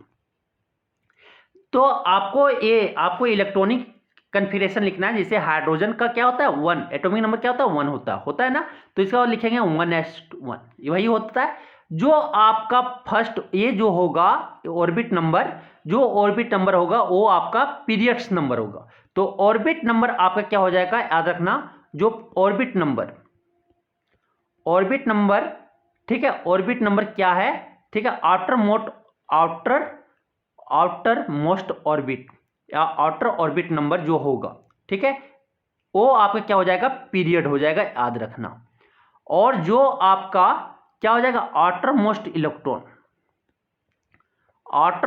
तो आपको इलेक्ट्रॉनिक कन्फिगरेशन लिखना है। जैसे हाइड्रोजन का क्या होता है? 1, एटॉमिक नंबर क्या होता है? 1 होता है ना। तो इसका और लिखेंगे 1s1, वही होता है। जो आपका फर्स्ट ये जो होगा ऑर्बिट नंबर, जो ऑर्बिट नंबर होगा वो आपका पीरियड्स नंबर होगा। तो ऑर्बिट नंबर आपका क्या हो जाएगा? याद रखना, जो ऑर्बिट नंबर, ठीक है, ऑर्बिट नंबर क्या है? ठीक है, आउटर मोस्ट ऑर्बिट या आउटर ऑर्बिट नंबर जो होगा, ठीक है, वो आपका क्या हो जाएगा? पीरियड हो जाएगा, याद रखना। और जो आपका क्या हो जाएगा? आउटर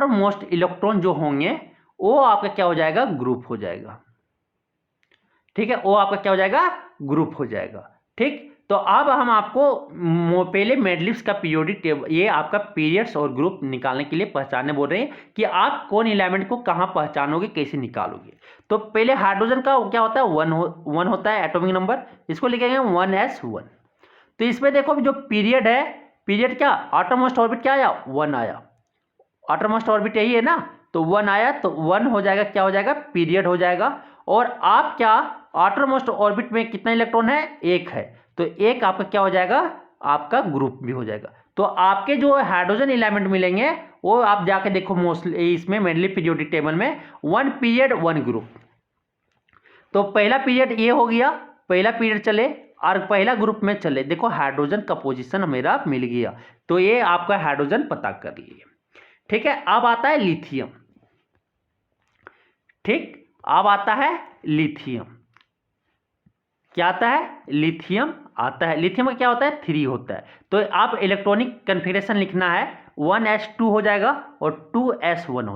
मोस्ट इलेक्ट्रॉन जो होंगे वो आपका क्या हो जाएगा? ग्रुप हो जाएगा। ठीक है, वो आपका क्या हो जाएगा? ग्रुप हो जाएगा। ठीक, तो अब हम आपको पहले मेंडलीव्स का पीरियोडिक टेबल, ये आपका पीरियड्स और ग्रुप निकालने के लिए पहचानने बोल रहे हैं कि आप कौन एलिमेंट को कहां पहचानोगे, कैसे निकालोगे। तो पहले हाइड्रोजन का क्या होता है? 1 होता है एटॉमिक नंबर, इसको लिखेंगे 1s1। तो इसमें देखो जो पीरियड है, पीरियड क्या? आउटरमोस्ट ऑर्बिट क्या आया? 1 आया। आउटरमोस्ट ऑर्बिट यही है ना, तो 1 आया, तो 1 हो जाएगा, क्या हो जाएगा? पीरियड हो जाएगा। और आप क्या, आउटरमोस्ट ऑर्बिट में कितना इलेक्ट्रॉन है? 1 है, तो 1 आपका क्या हो जाएगा? आपका ग्रुप भी हो जाएगा। तो आपके जो हाइड्रोजन एलिमेंट मिलेंगे वो आप जाके देखो मोस्टली इसमें मेंडलीव पीरियोडिक टेबल में 1 पीरियड 1 ग्रुप। तो पहला पीरियड ये हो गया, पहला पीरियड चले और पहला ग्रुप में चले। देखो हाइड्रोजन का पोजीशन मेरा मिल गया, तो ये आपका हाइड्रोजन पता कर लिए। ठीक है, अब आता है लिथियम। ठीक, अब आता है लिथियम। क्या आता है? लिथियम आता है। लिथियम का क्या होता है? 3 होता है। तो आप इलेक्ट्रॉनिक कन्फिगरेशन लिखना है, 1s2 हो जाएगा और 2s1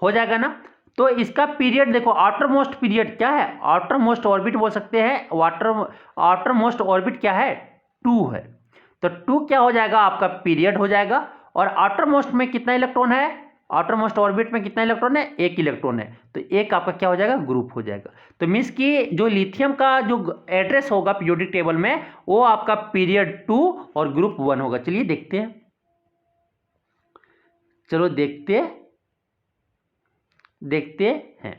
हो जाएगा ना। तो इसका पीरियड देखो, आउटर मोस्ट पीरियड क्या है? आउटर मोस्ट ऑर्बिट बोल सकते हैं। आउटर मोस्ट ऑर्बिट क्या है? 2 है, तो 2 क्या हो जाएगा? आपका पीरियड हो जाएगा। और आउटर मोस्ट में कितना इलेक्ट्रॉन है? आउटर मोस्ट ऑर्बिट में कितना इलेक्ट्रॉन है? 1 इलेक्ट्रॉन है, तो 1 आपका क्या हो जाएगा? ग्रुप हो जाएगा। तो मीन्स कि जो लिथियम का जो एड्रेस होगा पीरियोडिक टेबल में, वो आपका पीरियड 2 और ग्रुप 1 होगा। चलिए देखते हैं, चलो देखते हैं।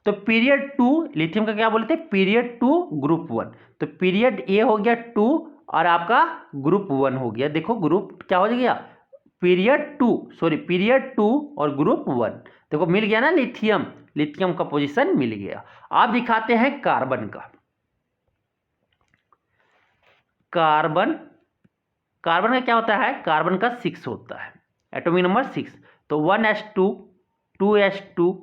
तो पीरियड 2 लिथियम का क्या बोलते हैं? Period 2 group 1। तो पीरियड ए हो गया 2 और आपका ग्रुप 1 हो गया। देखो ग्रुप क्या हो गया? पीरियड 2 और ग्रुप 1। देखो मिल गया ना लिथियम का पोजीशन मिल गया। आप दिखाते हैं कार्बन का। कार्बन कार्बन का क्या होता है, कार्बन का 6 होता है, एटॉमिक नंबर 6। तो 1s2, 2s2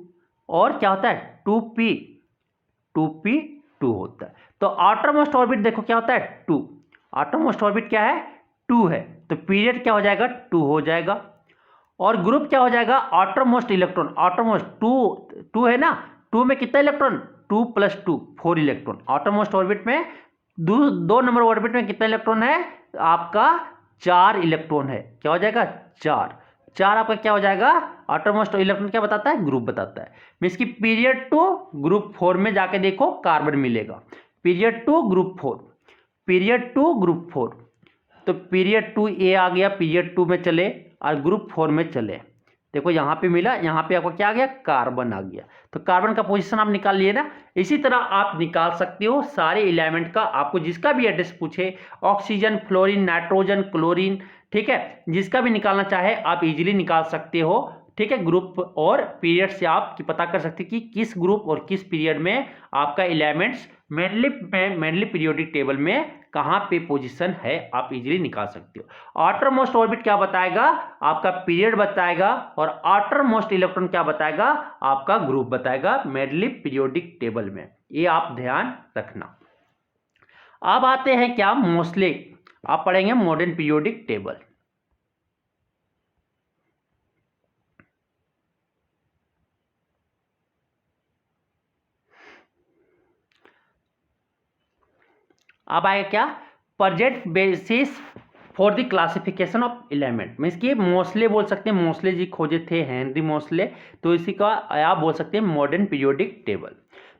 और क्या होता है 2p2 होता है। तो आउटर मोस्ट ऑर्बिट देखो क्या होता है 2, आउटर मोस्ट ऑर्बिट क्या है 2 है, तो पीरियड क्या हो जाएगा 2 हो जाएगा। और ग्रुप क्या हो जाएगा outer most electron, outer most 2 है ना, 2 में कितना electron 2 + 2 4 electron. Outer most orbit में दो नंबर ऑर्बिट में कितना इलेक्ट्रॉन है आपका 4 इलेक्ट्रॉन है, क्या हो जाएगा 4 आपका क्या हो जाएगा आउटर मोस्ट इलेक्ट्रॉन क्या बताता है ग्रुप बताता है। मींस की पीरियड 2 ग्रुप 4 में जाके देखो कार्बन मिलेगा, पीरियड 2 ग्रुप 4, पीरियड 2 ग्रुप 4। तो पीरियड 2 ए आ गया, पीरियड 2 में चले और ग्रुप 4 में चले, देखो यहाँ पे मिला, यहाँ पे आपको क्या आ गया कार्बन आ गया। तो कार्बन का पोजीशन आप निकाल लिए ना। इसी तरह आप निकाल सकते हो सारे एलिमेंट का, आपको जिसका भी एड्रेस पूछे, ऑक्सीजन, फ्लोरीन, नाइट्रोजन, क्लोरीन, ठीक है, जिसका भी निकालना चाहे आप इजीली निकाल सकते हो, ठीक है। ग्रुप और पीरियड से आप पता कर सकते हैं कि किस ग्रुप और किस पीरियड में आपका एलिमेंट्स मेनली पीरियोडिक टेबल में कहाँ पे पोजीशन है, आप इजीली निकाल सकते हो। आउटर मोस्ट ऑर्बिट क्या बताएगा आपका पीरियड बताएगा, और आउटर मोस्ट इलेक्ट्रॉन क्या बताएगा आपका ग्रुप बताएगा मेनली पीरियोडिक टेबल में, ये आप ध्यान रखना। अब आते हैं क्या मोस्टली आप पढ़ेंगे मॉडर्न पीरियोडिक टेबल। अब आएगा क्या present basis for the classification of element. Means कि मोस्ले बोल सकते हैं, मोस्ले जी खोजे थे हेनरी मोस्ले, तो इसी का आप बोल सकते हैं मॉडर्न पीरियोडिक टेबल।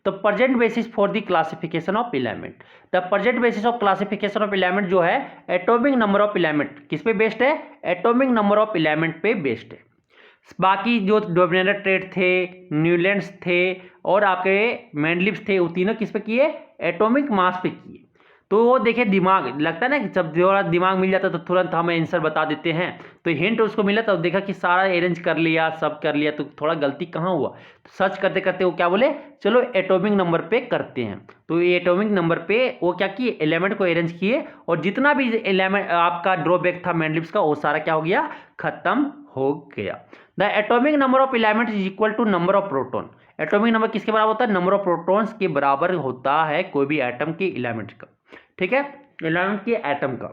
तो present basis for the classification of element, the present basis of classification of element जो है एटॉमिक नंबर ऑफ एलिमेंट किस पे बेस्ड है, एटॉमिक नंबर ऑफ एलिमेंट पे बेस्ड है। बाकी जो डोमिनेटर ट्रेड थे, न्यूलैंड्स थे और आपके मेंडलिव्स थे, वो तीनों किस पे किए एटॉमिक मास पे किए। तो वो देखिए दिमाग लगता है ना कि जब थोड़ा दिमाग मिल जाता है तो तुरंत हम आंसर बता देते हैं, तो हिंट उसको मिला तब देखा कि सारा अरेंज कर लिया सब कर लिया, तो थोड़ा गलती कहाँ हुआ, तो सर्च करते करते वो क्या बोले चलो एटॉमिक नंबर पे करते हैं। तो ये एटॉमिक नंबर पे वो क्या किए एलिमेंट को अरेंज किए, और जितना भी एलिमेंट आपका ड्रॉबैक था मेंडलिव्स का वो सारा क्या हो गया खत्म हो गया। The atomic number of element is equal to number of proton. Atomic number किसके बराबर होता है, नंबर ऑफ प्रोटॉन्स के बराबर होता है कोई भी एटम के एलिमेंट का, ठीक है, एलिमेंट के एटम का।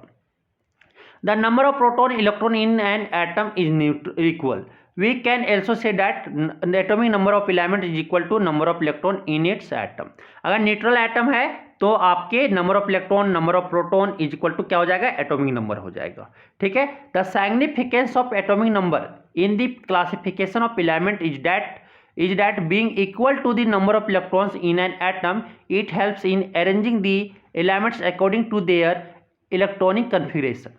The number of proton electron in an atom is equal. We can also say that atomic number of element is equal to number of electron in its atom। अगर neutral atom है तो आपके number of electron number of proton is equal to क्या हो जाएगा atomic number हो जाएगा, ठीक है। The significance of atomic number in the classification of element is that being equal to the number of electrons in an atom, it helps in arranging the elements according to their electronic configuration।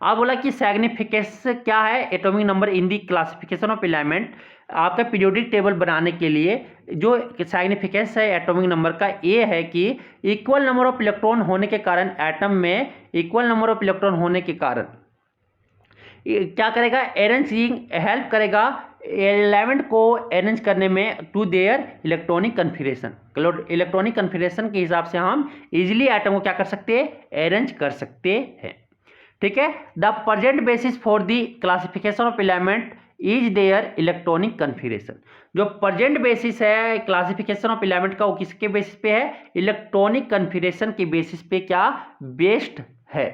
आप बोला कि significance क्या है atomic number in the classification of element, आपका periodic table बनाने के लिए जो सिग्निफिकेंस है एटॉमिक नंबर का ये है कि इक्वल नंबर ऑफ इलेक्ट्रॉन होने के कारण एटम में इक्वल नंबर ऑफ इलेक्ट्रॉन होने के कारण क्या करेगा अरेंजिंग हेल्प करेगा एलिमेंट को अरेंज करने में to their electronic configuration. Electronic configuration के हिसाब से हम इजीली एटम को क्या कर सकते हैं अरेंज कर सकते हैं, ठीक है। The present basis for the classification of element is their electronic configuration. जो प्रेजेंट बेसिस है क्लासिफिकेशन ऑफ एलिमेंट का वो किसके बेसिस पे है इलेक्ट्रॉनिक कन्फिगरेशन के बेसिस पे क्या बेस्ड है,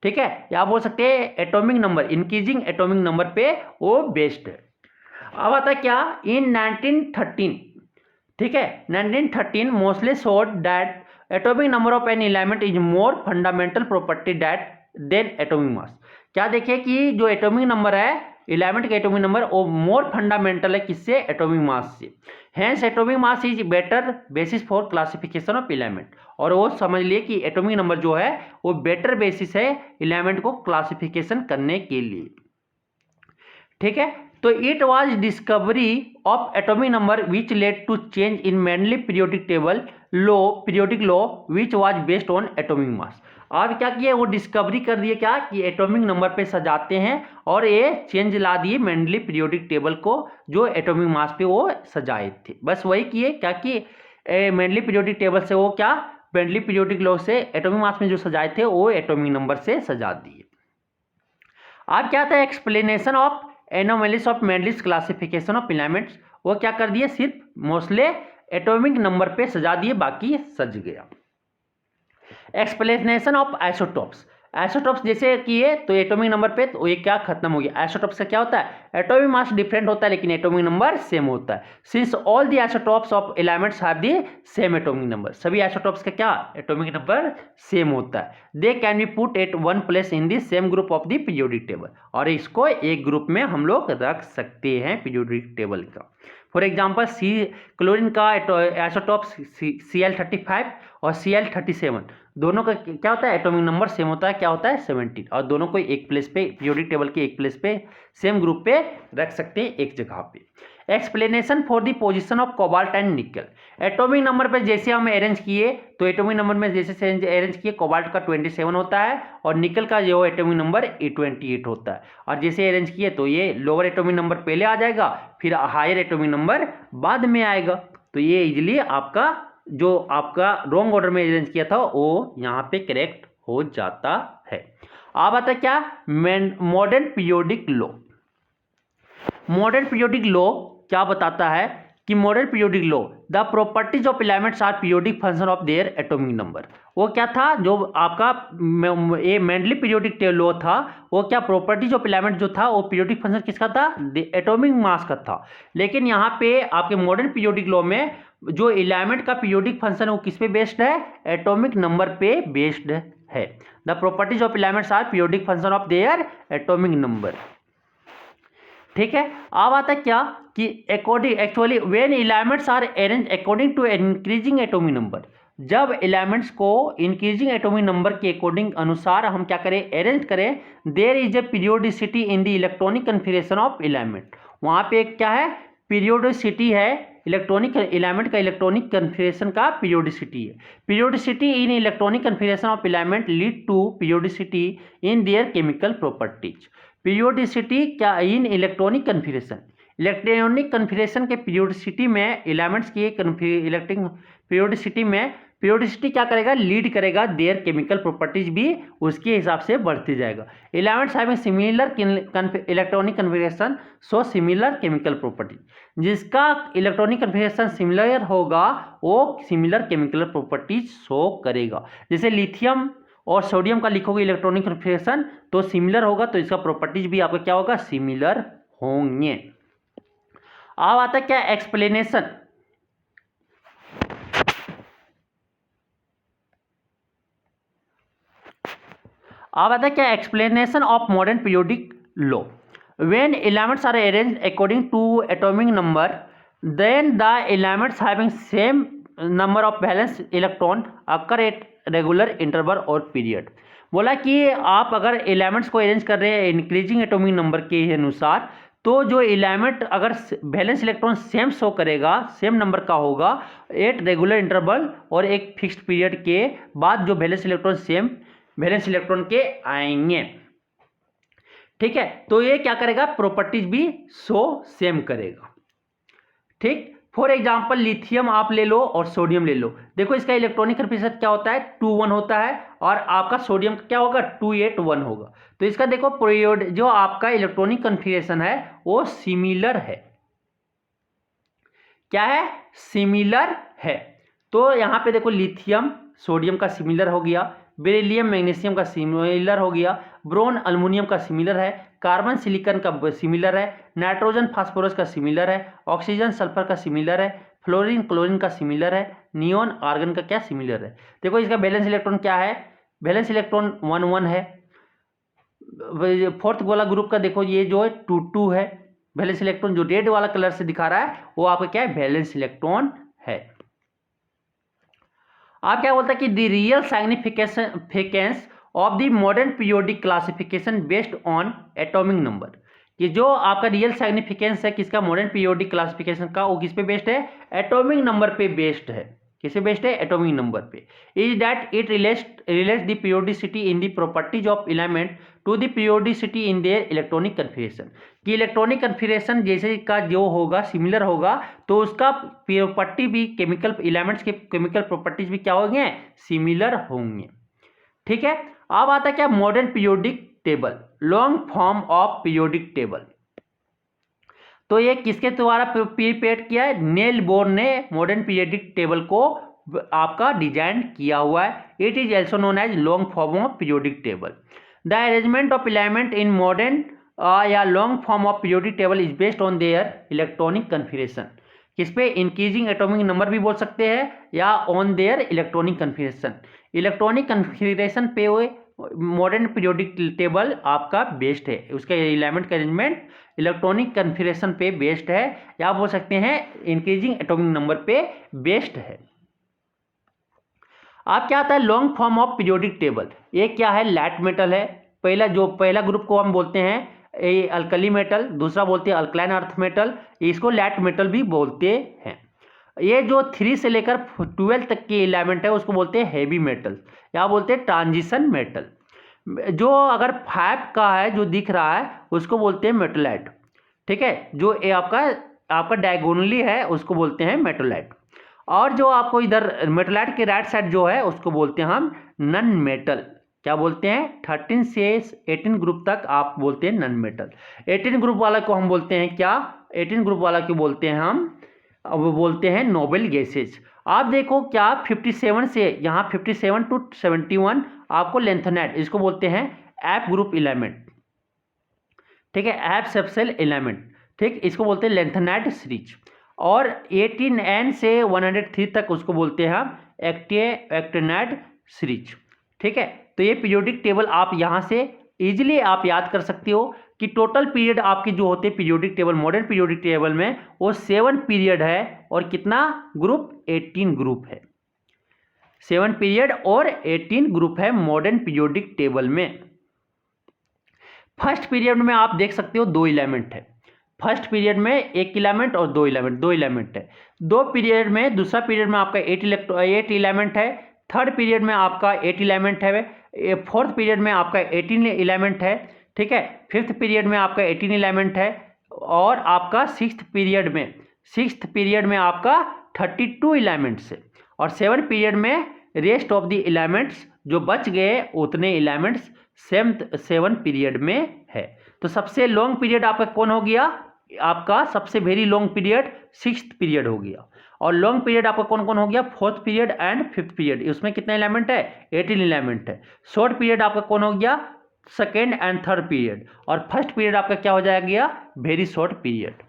ठीक है। या बोल सकते हैं atomic number increasing atomic number पे वो बेस्ड है। अब आता है क्या इन 1913, ठीक है, 1913 Moseley showed that atomic number of an element is more fundamental property that then atomic mass. क्या देखे कि जो एटॉमिक नंबर है एलिमेंट का एटॉमिक नंबर वो मोर फंडामेंटल है किससे एटॉमिक मास से। Hence atomic mass is better basis for classification of element. और वो समझ लिए कि एटॉमिक नंबर जो है वो बेटर बेसिस है एलिमेंट को क्लासिफिकेशन करने के लिए, ठीक है। तो it was discovery of atomic number which led to change in mainly periodic table law periodic law which was based on atomic mass. अब क्या किए वो डिस्कवरी कर दिए क्या कि एटॉमिक नंबर पे सजाते हैं और ये चेंज ला दिए मेनली पीरियोडिक टेबल को जो एटॉमिक मास पे वो सजाए थे। बस वही किए क्या कि मेनली पीरियोडिक टेबल से वो क्या मेनली पीरियोडिक लॉ से एटॉमिक मास में जो सजाए थे वो एटॉमिक नंबर से सजा दिए। अब क्या था explanation of anomalies of Mendeleev's classification of elements, वो क्या कर दिए, सिर्फ मोस्टली एटॉमिक नंबर पे सजा दिए, बाकी सज गया। एक्सप्लेनेशन ऑफ आइसोटॉप्स, आइसोटॉप्स जैसे किए तो एटॉमिक नंबर पे, तो ये क्या खत्म हो गया। आइसोटॉप्स का क्या होता है, एटॉमिक मास डिफरेंट होता है लेकिन एटॉमिक नंबर सेम होता है। Since all the isotopes of elements have the same atomic number, सभी आइसोटॉप्स का क्या एटॉमिक नंबर सेम होता है। They can be put at one place in the same group of the periodic table, और इसको एक ग्रुप में हम लोग रख सकते हैं पीरियोडिक टेबल का। फॉर एग्जाम्पल क्लोरीन का आइसोटॉप Cl35 और Cl37, दोनों का क्या होता है, एटॉमिक नंबर सेम होता है, क्या होता है 17, और दोनों को एक प्लेस पे पीरियोडिक टेबल के एक प्लेस पे सेम ग्रुप पे रख सकते हैं एक जगह पे। Explanation for the position of cobalt and निकल, एटॉमिक नंबर पे जैसे हम अरेंज किए तो एटॉमिक नंबर में जैसे अरेंज किए कोबाल्ट का 27 होता है और निकल का जो एटॉमिक नंबर 28 होता है, और जैसे अरेंज किए तो ये लोअर एटॉमिक नंबर पहले आ जाएगा, फिर हायर एटॉमिक नंबर बाद में आएगा। तो ये इजिली आपका जो आपका रॉन्ग ऑर्डर में अरेंज किया था वो यहाँ पे करेक्ट हो जाता है। अब आता क्या, modern periodic law. Modern periodic law क्या बताता है कि modern periodic law, the properties of elements are periodic function of their atomic number. वो क्या था, जो आपका ये मेंडली पीरियोडिक लॉ था, वो क्या प्रॉपर्टीज ऑफ एलिमेंट जो था वो पीरियोडिक फंक्शन किसका था, एटॉमिक मास का था। लेकिन यहाँ पे आपके मॉडर्न पीरियोडिक लॉ में जो एलिमेंट का पीरियोडिक फंक्शन है वो किस पे बेस्ड है, एटॉमिक नंबर पे बेस्ड है। The properties of elements are periodic function of their atomic number. ठीक है, अब आता क्या कि according actually when elements are arrange according to increasing atomic number, जब एलिमेंट्स को इंक्रीजिंग एटॉमिक नंबर के अकॉर्डिंग अनुसार हम क्या करें, अरेंज करें, there is a periodicity in the electronic configuration of element. वहाँ पे क्या है, पीरियोडिसिटी है, इलेक्ट्रॉनिक एलिमेंट का इलेक्ट्रॉनिक कन्फिगरेशन का पीरियोडिसिटी है। Periodicity in electronic configuration of element lead to periodicity in their chemical properties. Periodicity क्या in electronic configuration, electronic configuration के पीरियोडिसिटी में एलिमेंट्स की इलेक्ट्रिक पीरियोडिसिटी में पीरियोडिसिटी क्या करेगा, लीड करेगा, देयर केमिकल प्रॉपर्टीज भी उसके हिसाब से बढ़ती जाएगा। Elements having similar electronic configuration so similar chemical property, जिसका इलेक्ट्रॉनिक कन्फिगरेशन सिमिलर होगा वो सिमिलर केमिकल प्रॉपर्टीज शो करेगा। जैसे लिथियम और सोडियम का लिखोगे इलेक्ट्रॉनिक कन्फिगरेशन तो सिमिलर होगा, तो इसका प्रॉपर्टीज भी आपका क्या होगा, सिमिलर होंगे। अब आता क्या एक्सप्लेनेशन, अब आता क्या explanation of modern periodic law. When elements are arranged according to atomic number, then the elements having same number of valence electron occur at regular interval और पीरियड। बोला कि आप अगर एलिमेंट्स को अरेंज कर रहे हैं इंक्रीजिंग एटॉमिक नंबर के अनुसार, तो जो एलिमेंट अगर वैलेंस इलेक्ट्रॉन सेम शो करेगा, सेम नंबर का होगा एट रेगुलर इंटरवल और एक फिक्स्ड पीरियड के बाद जो valence electron same valence electron के आएंगे। ठीक है, तो ये क्या करेगा, प्रॉपर्टीज भी शो सेम करेगा। ठीक, फॉर एग्जाम्पल लिथियम आप ले लो और सोडियम ले लो, देखो इसका इलेक्ट्रॉनिक कन्फिगरेशन क्या होता है, 2-1 होता है, और आपका सोडियम का क्या होगा, 2-8-1 होगा। तो इसका देखो पीरियड जो आपका इलेक्ट्रॉनिक कन्फिगरेशन है वो सिमिलर है, क्या है, सिमिलर है। तो यहाँ पे देखो लिथियम सोडियम का सिमिलर हो गया, बेरिलियम मैग्नीशियम का सिमिलर हो गया, ब्रोन अल्युमिनियम का सिमिलर है, कार्बन सिलिकॉन का सिमिलर है, नाइट्रोजन फास्फोरस का सिमिलर है, ऑक्सीजन सल्फर का सिमिलर है, फ्लोरीन क्लोरीन का सिमिलर है, नियोन आर्गन का क्या सिमिलर है। देखो इसका बैलेंस इलेक्ट्रॉन क्या है, बैलेंस इलेक्ट्रॉन 1-1 है। फोर्थ वाला ग्रुप का देखो ये जो है 2-2 है, बैलेंस इलेक्ट्रॉन जो रेड वाला कलर से दिखा रहा है वो आपका क्या है, बैलेंस इलेक्ट्रॉन है। आप क्या बोलता है कि the real significance of the modern periodic classification based on atomic number, कि जो आपका रियल सिग्निफिकेंस है किसका, मॉडर्न पीरियोडिक क्लासिफिकेशन का, वो किस पे बेस्ड है, एटॉमिक नंबर पे बेस्ड है। किसे बेस्ड है, एटॉमिक नंबर पे। Is that it relates the periodicity in the properties of element to the periodicity in their electronic configuration, कि इलेक्ट्रॉनिक कन्फिगरेशन जैसे का जो होगा सिमिलर होगा तो उसका प्रॉपर्टी भी केमिकल एलिमेंट्स के केमिकल प्रॉपर्टीज भी क्या होंगे, सिमिलर होंगे। ठीक है, अब आता क्या modern periodic table, long form of periodic table. तो ये किसके द्वारा प्रिपेयर किया है? नेल बोर ने मॉडर्न पीरियोडिक टेबल को आपका डिजाइन किया हुआ है। It is also known as long form of periodic table. The arrangement of element in modern या long form of periodic table is based on their electronic configuration. किस पे? Increasing atomic number भी बोल सकते हैं या on their electronic configuration. Electronic configuration पे modern periodic table आपका बेस्ड है, उसका एलिमेंट का अरेंजमेंट इलेक्ट्रॉनिक कन्फिगरेशन पे बेस्ड है, या बोल सकते हैं इंक्रीजिंग एटॉमिक नंबर पे बेस्ड है। अब क्या आता है long form of periodic table? ये क्या है? लैट मेटल है। पहला ग्रुप को हम बोलते हैं अल्कली मेटल, दूसरा बोलते हैं अल्कलाइन अर्थ मेटल, इसको लैट मेटल भी बोलते हैं। ये जो 3 से लेकर 12 तक के एलिमेंट है उसको बोलते हैं हैवी मेटल, या बोलते हैं ट्रांजिशन मेटल। जो अगर 5 का है जो दिख रहा है उसको बोलते हैं मेटलाइट, ठीक है। जो ये आपका डायगोनली है उसको बोलते हैं मेटलाइट, और जो आपको इधर मेटलाइट के राइट साइड जो है उसको बोलते हैं हम नन मेटल। क्या बोलते हैं? 13 से 18 ग्रुप तक आप बोलते हैं नन मेटल। 18 ग्रुप वाला को हम बोलते हैं क्या? 18 ग्रुप वाला को बोलते हैं हम, अब बोलते हैं नोबल गैसेज। आप देखो क्या 57 से यहाँ 57 to 71 आपको लेंथेनाइट, इसको बोलते हैं एफ ग्रुप एलिमेंट, ठीक है, एफ सबसेल एलिमेंट, ठीक, इसको बोलते हैं लेंथेनाइट सीरीज। और 18N से 103 तक उसको बोलते हैं हम एक्टिनाइट सीरीज, ठीक है। तो ये पीरियोडिक टेबल आप यहाँ से इजीली आप याद कर सकते हो कि टोटल पीरियड आपके जो होते हैं periodic table, modern periodic table में वो 7 पीरियड है, और कितना ग्रुप? 18 ग्रुप है। 7 पीरियड और 18 ग्रुप है मॉडर्न पीरियोडिक टेबल में। फर्स्ट पीरियड में आप देख सकते हो 2 एलिमेंट है। फर्स्ट पीरियड में 1 एलिमेंट और 2 एलिमेंट है। 2 पीरियड में, दूसरा पीरियड में आपका 8 एलिमेंट है। थर्ड पीरियड में आपका 8 एलिमेंट है। फोर्थ पीरियड में आपका 18 एलिमेंट है, ठीक है। फिफ्थ पीरियड में आपका 18 एलिमेंट है, और आपका सिक्स्थ पीरियड में आपका 32 एलिमेंट्स है, और 7th पीरियड में रेस्ट ऑफ द एलिमेंट्स जो बच गए उतने एलिमेंट्स 7th पीरियड में है। तो सबसे लॉन्ग पीरियड आपका कौन हो गया? आपका सबसे very long period 6th period हो गया। और लॉन्ग पीरियड आपका कौन कौन हो गया? 4th period and 5th period. उसमें कितने एलिमेंट है? 18 एलिमेंट है। शॉर्ट पीरियड आपका कौन हो गया? 2nd and 3rd period. और फर्स्ट पीरियड आपका क्या हो जाएगा? वेरी शॉर्ट पीरियड,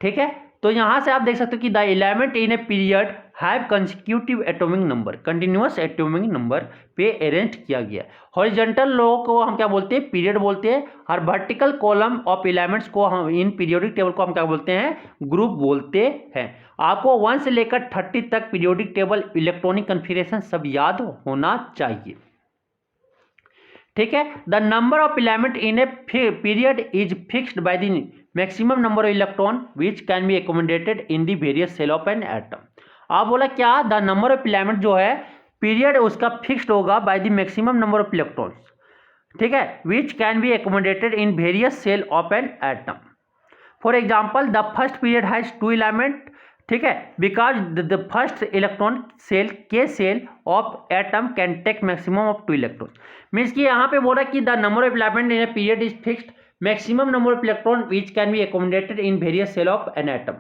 ठीक है। तो यहां से आप देख सकते हो कि the element in a period have consecutive atomic number, continuous atomic number पे अरेंज किया गया। हॉरिजॉन्टल रो को हम क्या बोलते हैं? पीरियड बोलते हैं। और वर्टिकल कॉलम ऑफ एलिमेंट्स को हम इन पीरियोडिक टेबल को हम क्या बोलते हैं? ग्रुप बोलते हैं। आपको 1 से लेकर 30 तक पीरियोडिक टेबल इलेक्ट्रॉनिक कन्फिगरेशन सब याद होना चाहिए, ठीक है। The number of element in a period is fixed by the maximum number of electron which can be accommodated in the various shell of an atom. आप बोला क्या? द नंबर ऑफ एलिमेंट जो है पीरियड उसका fixed होगा by the maximum number of electrons, ठीक है, which can be accommodated in various shell of an atom. For example the first period has 2 element, ठीक है, because the first electron shell के shell of atom can take maximum of 2 electron. Means कि यहाँ पे बोला कि the number of element in a period is fixed maximum number of electron which can be accommodated in various shell of an atom.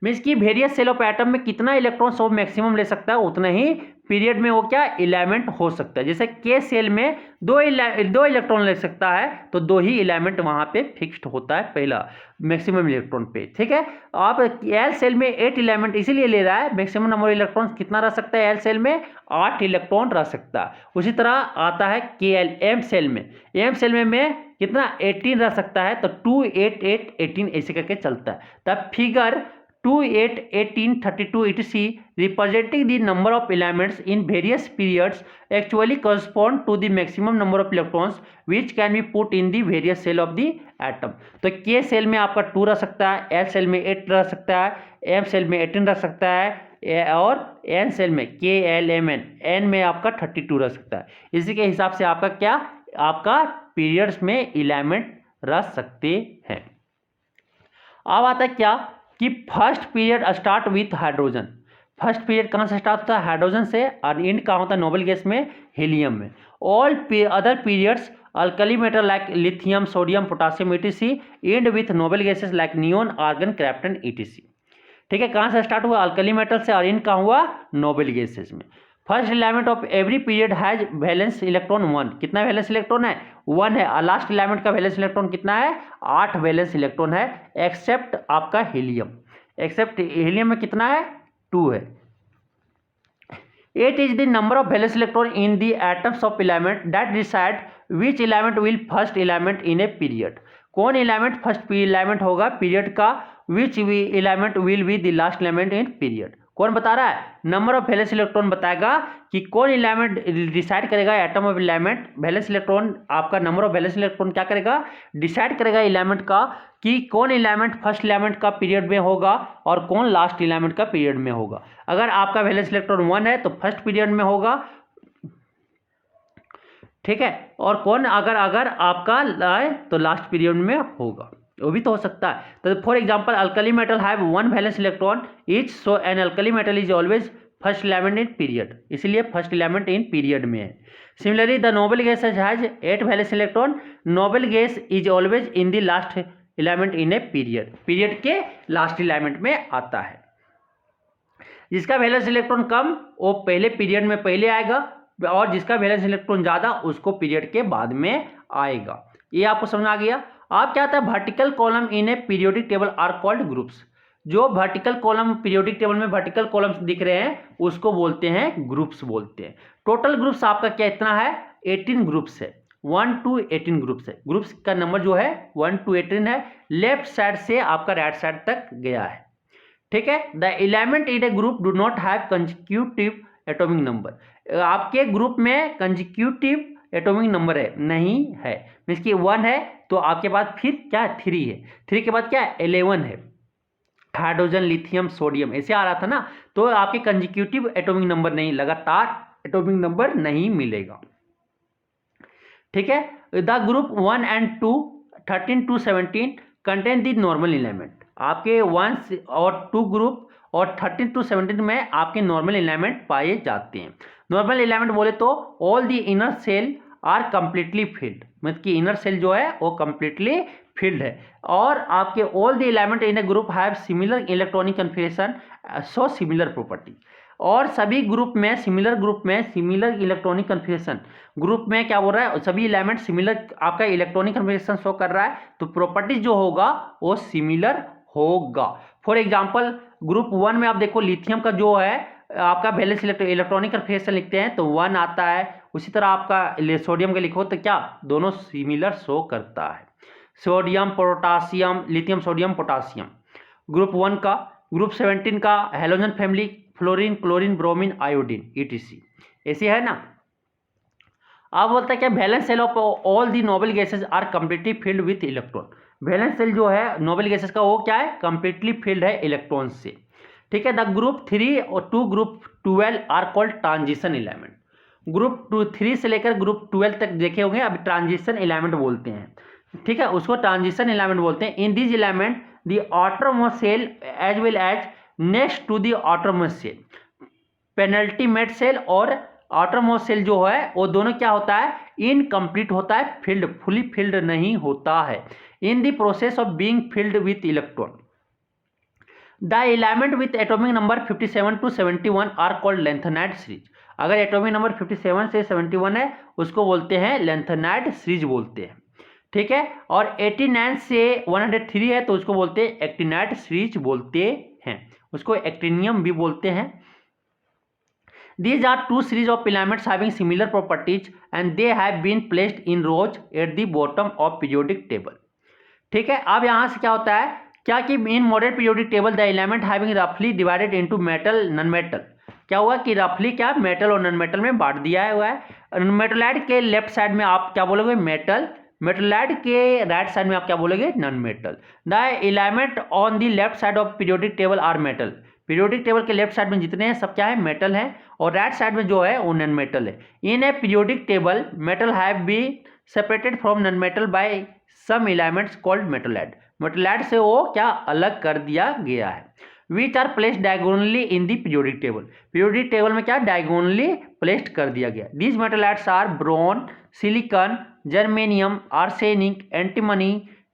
Means कि various shell of atom में कितना electron वो maximum ले सकता है उतना ही पीरियड में वो क्या एलिमेंट हो सकता है। जैसे के सेल में 2 इलेक्ट्रॉन ले सकता है तो 2 ही एलिमेंट वहां पे फिक्स्ड होता है पहला मैक्सिमम इलेक्ट्रॉन पे, ठीक है। आप एल सेल में 8 एलिमेंट इसीलिए ले रहा है, मैक्सिमम नंबर ऑफ इलेक्ट्रॉन कितना रह सकता है? एल सेल में 8 इलेक्ट्रॉन रह सकता है। उसी तरह आता है के एल एम सेल में कितना 18 रह सकता है, तो 2 8 8 18 ऐसे करके चलता है। तब figure 2 8 18 32 etc representing the number of elements in various periods actually correspond to the maximum number of electrons which can be put in the various cell of the atom। तो K सेल में आपका 2 रह सकता है, L cell में 8 रह सकता है, M सेल में 18 रह सकता है, और N सेल में K L M N में आपका 32 रह सकता है। इसी के हिसाब से आपका क्या आपका पीरियड्स में एलिमेंट रह सकते हैं। अब आता है क्या कि first period start with hydrogen. First period कहाँ से स्टार्ट होता है? हाइड्रोजन से, और एंड कहाँ होता है? नोबल गैस में, हीलियम में। All other periods alkali metal like lithium, sodium, potassium etc and with noble gases like neon, argon, krypton etc। ठीक है, कहाँ से स्टार्ट हुआ? अल्कली मेटल से, और एंड कहाँ हुआ? नोबल गैसेस में। First element of every period has valence electron 1। कितना वैलेंस इलेक्ट्रॉन है? 1 है। और लास्ट एलिमेंट का वैलेंस इलेक्ट्रॉन कितना है? 8 वैलेंस इलेक्ट्रॉन है, एक्सेप्ट आपका हीलियम। एक्सेप्ट हीलियम में कितना है? 2 है। 8 is the number of valence electron in the atoms of element that decide which element will first element in a period। कौन एलिमेंट फर्स्ट एलिमेंट होगा पीरियड का? Which element will be the last element in period. कौन बता रहा है? Number of valence electron बताएगा कि कौन एलिमेंट डिसाइड करेगा atom of element. Valence electron आपका नंबर ऑफ वैलेंस इलेक्ट्रॉन क्या करेगा? डिसाइड करेगा एलिमेंट का कि कौन एलिमेंट फर्स्ट एलिमेंट का पीरियड में होगा और कौन लास्ट एलिमेंट का पीरियड में होगा। अगर आपका वैलेंस इलेक्ट्रॉन 1 है तो फर्स्ट पीरियड में होगा, ठीक है, और कौन अगर आपका आए तो लास्ट पीरियड में होगा, वो भी तो हो सकता है। तो for example alkali metal have 1 valence electron each, so an alkali metal is always first element in period, इसलिए फर्स्ट एलिमेंट इन पीरियड में है। Similarly the noble gas has 8 valence electron, noble gas is always in the last element in a period, period के last element में आता है। जिसका valence electron कम वो पहले पीरियड में पहले आएगा, और जिसका वैलेंस इलेक्ट्रॉन ज़्यादा उसको पीरियड के बाद में आएगा। ये आपको समझ आ गया। आप क्या आता है? Vertical column in a periodic table are called groups. जो वर्टिकल कॉलम पीरियोडिक टेबल में वर्टिकल कॉलम्स दिख रहे हैं उसको बोलते हैं ग्रुप्स बोलते हैं। टोटल ग्रुप्स आपका क्या इतना है? 18 ग्रुप्स है, 1 to 18 ग्रुप्स है। ग्रुप्स का नंबर जो है 1 to 18 है, लेफ्ट साइड से आपका राइट साइड तक गया है, ठीक है। The element in A group do not have consecutive atomic number. आपके ग्रुप में कंसेक्यूटिव एटॉमिक नंबर है नहीं है, मीन्स कि 1 है तो आपके पास फिर क्या 3 है, 3 के बाद क्या 11 है, हाइड्रोजन, लिथियम, सोडियम ऐसे आ रहा था ना। तो आपके कंसेक्यूटिव एटॉमिक नंबर नहीं, लगातार एटॉमिक नंबर नहीं मिलेगा, ठीक है। The group 1 and 2 13 to 17 contain the normal element. आपके 1 और 2 ग्रुप और 13 to 17 में आपके नॉर्मल एलिमेंट पाए जाते हैं। नॉर्मल एलिमेंट बोले तो all the inner shell are completely filled, मतलब कि इनर सेल जो है वो कंप्लीटली फिल्ड है। और आपके all the element in A group have similar electronic configuration, so similar property. और सभी ग्रुप में सिमिलर इलेक्ट्रॉनिक कन्फिगरेशन, ग्रुप में क्या बोल रहा है? सभी एलिमेंट सिमिलर आपका इलेक्ट्रॉनिक कन्फिगरेशन शो कर रहा है, तो प्रॉपर्टीज जो होगा वो सिमिलर होगा। फॉर एग्जांपल ग्रुप 1 में आप देखो लिथियम का जो है आपका वैलेंस इलेक्ट्रॉनिक कन्फिगरेशन लिखते हैं तो 1 आता है। उसी तरह आपका सोडियम का लिखो तो क्या दोनों सिमिलर शो करता है। Sodium, potassium, lithium, sodium, potassium group 1 का। ग्रुप 17 का halogen family, fluorine, chlorine, bromine, iodine etc ऐसे है ना। अब बोलता है क्या? Valence shell of all the noble gases are completely filled with electron. Valence shell जो है नोबल गैसेस का वो क्या है? कंप्लीटली फिल्ड है इलेक्ट्रॉन से, ठीक है। द ग्रुप 3 और 2 group 12 are called transition element. Group 3 से लेकर ग्रुप 12 तक देखे होंगे, अब ट्रांजिशन एलिमेंट बोलते हैं, ठीक है, उसको ट्रांजिशन एलिमेंट बोलते हैं। In this element the outermost shell as well as next to the outermost shell, penultimate shell और आउटरमोस्ट सेल जो है वो दोनों क्या होता है? इनकम्प्लीट होता है, फिल्ड फुली फिल्ड नहीं होता है, in the process of being filled with electron. The element with atomic number 57 to 71 are called lanthanide series. अगर एटॉमिक नंबर 57 से 71 है उसको बोलते हैं लेंथेनाइड सीरीज बोलते हैं, ठीक है। और 89 से 103 है तो उसको बोलते हैं एक्टिनाइड सीरीज बोलते हैं, उसको एक्टिनियम भी बोलते हैं। These are two series of elements having similar properties and they have been placed in rows at the bottom of periodic table, ठीक है। अब यहाँ से क्या होता है? क्या कि in modern periodic table the element having रफली divided into metal non metal. क्या हुआ कि रफली क्या मेटल और नॉन मेटल में बांट दिया हुआ है। मेटलाइड के लेफ्ट साइड में आप क्या बोलोगे? मेटल। मेटलाइड के राइट साइड में आप क्या बोलोगे? Non metal. The element on the left side of periodic table are metal. Periodic table के लेफ्ट साइड में जितने हैं सब क्या है? मेटल है, और राइट साइड में जो है वो नॉन मेटल है। In a periodic table metal have been separated from non metal by some elements called metalloid. Metalloid से वो क्या अलग कर दिया गया है। Which are placed diagonally in the periodic table. Periodic table में क्या डायगोनली प्लेस्ड कर दिया गया। These metalloids are boron, silicon, germanium, arsenic, antimony,